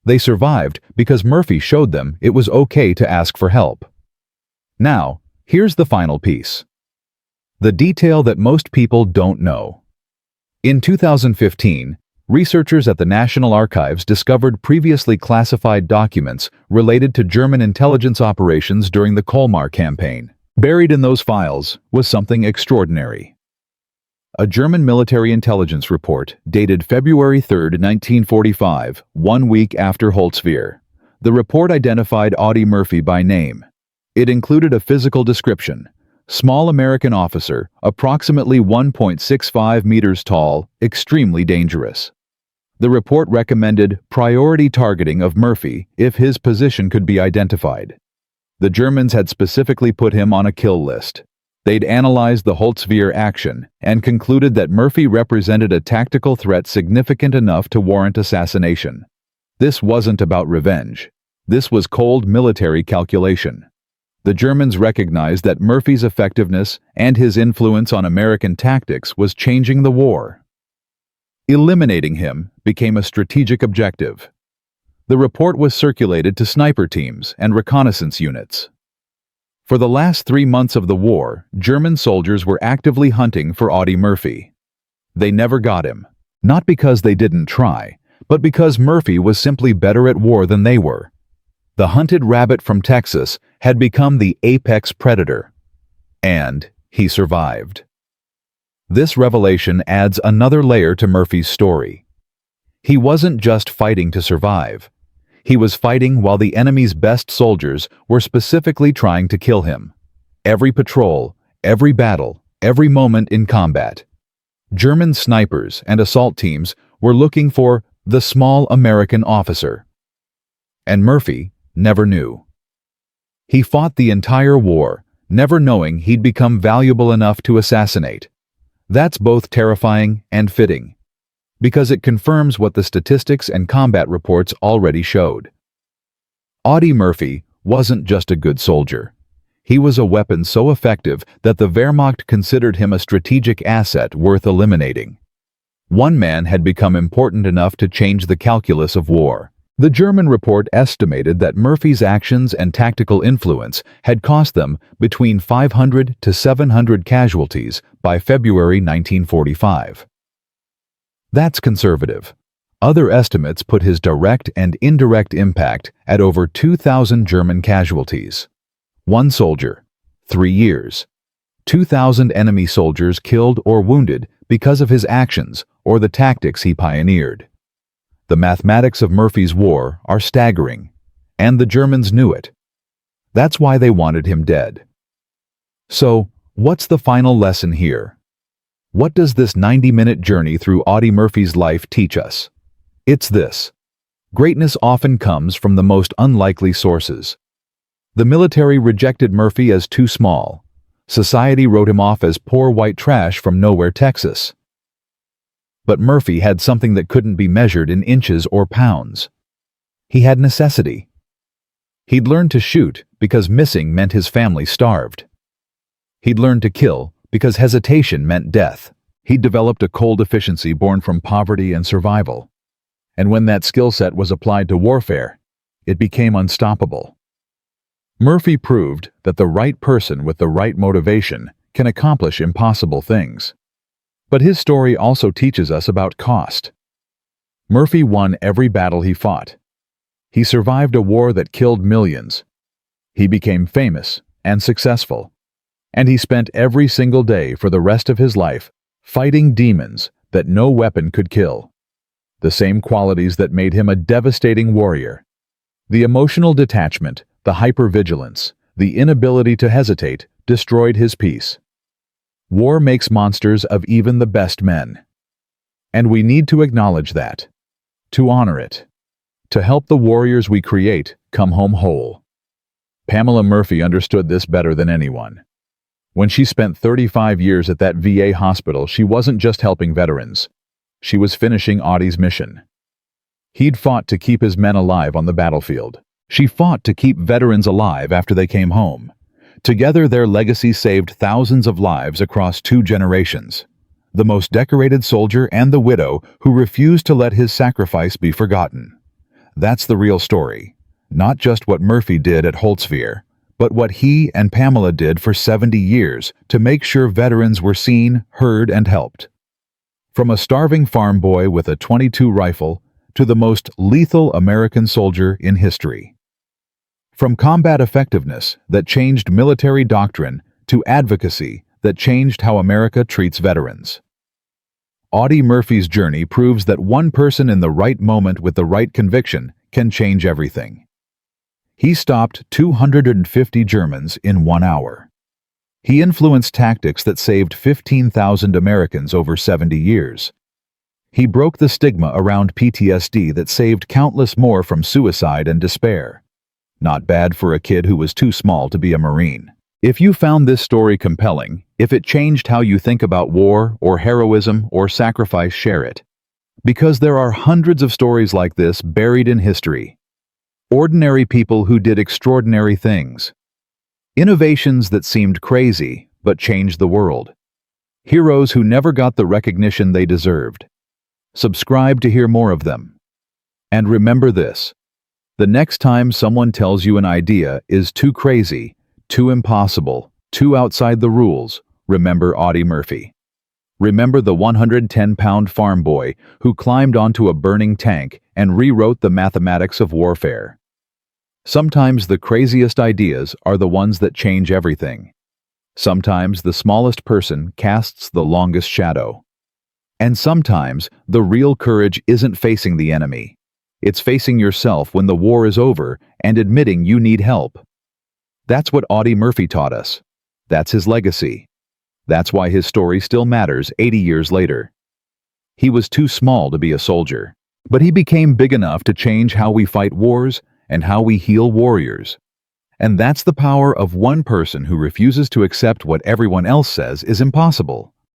they survived because Murphy showed them it was okay to ask for help. Now, here's the final piece. The detail that most people don't know. In 2015, researchers at the National Archives discovered previously classified documents related to German intelligence operations during the Colmar campaign. Buried in those files was something extraordinary. A German military intelligence report dated February 3, 1945, 1 week after Holtzwihr. The report identified Audie Murphy by name. It included a physical description. Small American officer, approximately 1.65 meters tall, extremely dangerous. The report recommended priority targeting of Murphy if his position could be identified. The Germans had specifically put him on a kill list. They'd analyzed the Holtzwihr action and concluded that Murphy represented a tactical threat significant enough to warrant assassination. This wasn't about revenge. This was cold military calculation. The Germans recognized that Murphy's effectiveness and his influence on American tactics was changing the war. Eliminating him became a strategic objective. The report was circulated to sniper teams and reconnaissance units. For the last 3 months of the war, German soldiers were actively hunting for Audie Murphy. They never got him, not because they didn't try, but because Murphy was simply better at war than they were. The hunted rabbit from Texas had become the apex predator. And he survived. This revelation adds another layer to Murphy's story. He wasn't just fighting to survive. He was fighting while the enemy's best soldiers were specifically trying to kill him. Every patrol, every battle, every moment in combat. German snipers and assault teams were looking for the small American officer. And Murphy never knew. He fought the entire war, never knowing he'd become valuable enough to assassinate. That's both terrifying and fitting, because it confirms what the statistics and combat reports already showed. Audie Murphy wasn't just a good soldier. He was a weapon so effective that the Wehrmacht considered him a strategic asset worth eliminating. One man had become important enough to change the calculus of war. The German report estimated that Murphy's actions and tactical influence had cost them between 500 to 700 casualties by February 1945. That's conservative. Other estimates put his direct and indirect impact at over 2,000 German casualties. 1 soldier, 3 years. 2,000 enemy soldiers killed or wounded because of his actions or the tactics he pioneered. The mathematics of Murphy's war are staggering, and the Germans knew it. That's why they wanted him dead. So, what's the final lesson here? What does this 90-minute journey through Audie Murphy's life teach us? It's this. Greatness often comes from the most unlikely sources. The military rejected Murphy as too small. Society wrote him off as poor white trash from nowhere, Texas. But Murphy had something that couldn't be measured in inches or pounds. He had necessity. He'd learned to shoot because missing meant his family starved. He'd learned to kill because hesitation meant death. He'd developed a cold efficiency born from poverty and survival. And when that skill set was applied to warfare, it became unstoppable. Murphy proved that the right person with the right motivation can accomplish impossible things. But his story also teaches us about cost. Murphy won every battle he fought. He survived a war that killed millions. He became famous and successful. And he spent every single day for the rest of his life fighting demons that no weapon could kill. The same qualities that made him a devastating warrior. The emotional detachment, the hypervigilance, the inability to hesitate destroyed his peace. War makes monsters of even the best men. And we need to acknowledge that, to honor it, to help the warriors we create come home whole. Pamela Murphy understood this better than anyone. When she spent 35 years at that VA hospital, she wasn't just helping veterans. She was finishing Audie's mission. He'd fought to keep his men alive on the battlefield. She fought to keep veterans alive after they came home. Together, their legacy saved thousands of lives across 2 generations. The most decorated soldier and the widow who refused to let his sacrifice be forgotten. That's the real story. Not just what Murphy did at Holtzwihr, but what he and Pamela did for 70 years to make sure veterans were seen, heard, and helped. From a starving farm boy with a .22 rifle to the most lethal American soldier in history. From combat effectiveness that changed military doctrine to advocacy that changed how America treats veterans. Audie Murphy's journey proves that one person in the right moment with the right conviction can change everything. He stopped 250 Germans in 1 hour. He influenced tactics that saved 15,000 Americans over 70 years. He broke the stigma around PTSD that saved countless more from suicide and despair. Not bad for a kid who was too small to be a Marine. If you found this story compelling, if it changed how you think about war or heroism or sacrifice, share it. Because there are hundreds of stories like this buried in history. Ordinary people who did extraordinary things. Innovations that seemed crazy but changed the world. Heroes who never got the recognition they deserved. Subscribe to hear more of them. And remember this: the next time someone tells you an idea is too crazy, too impossible, too outside the rules, remember Audie Murphy. Remember the 110-pound farm boy who climbed onto a burning tank and rewrote the mathematics of warfare. Sometimes the craziest ideas are the ones that change everything. Sometimes the smallest person casts the longest shadow. And sometimes the real courage isn't facing the enemy. It's facing yourself when the war is over and admitting you need help. That's what Audie Murphy taught us. That's his legacy. That's why his story still matters 80 years later. He was too small to be a soldier, but he became big enough to change how we fight wars and how we heal warriors. And that's the power of one person who refuses to accept what everyone else says is impossible.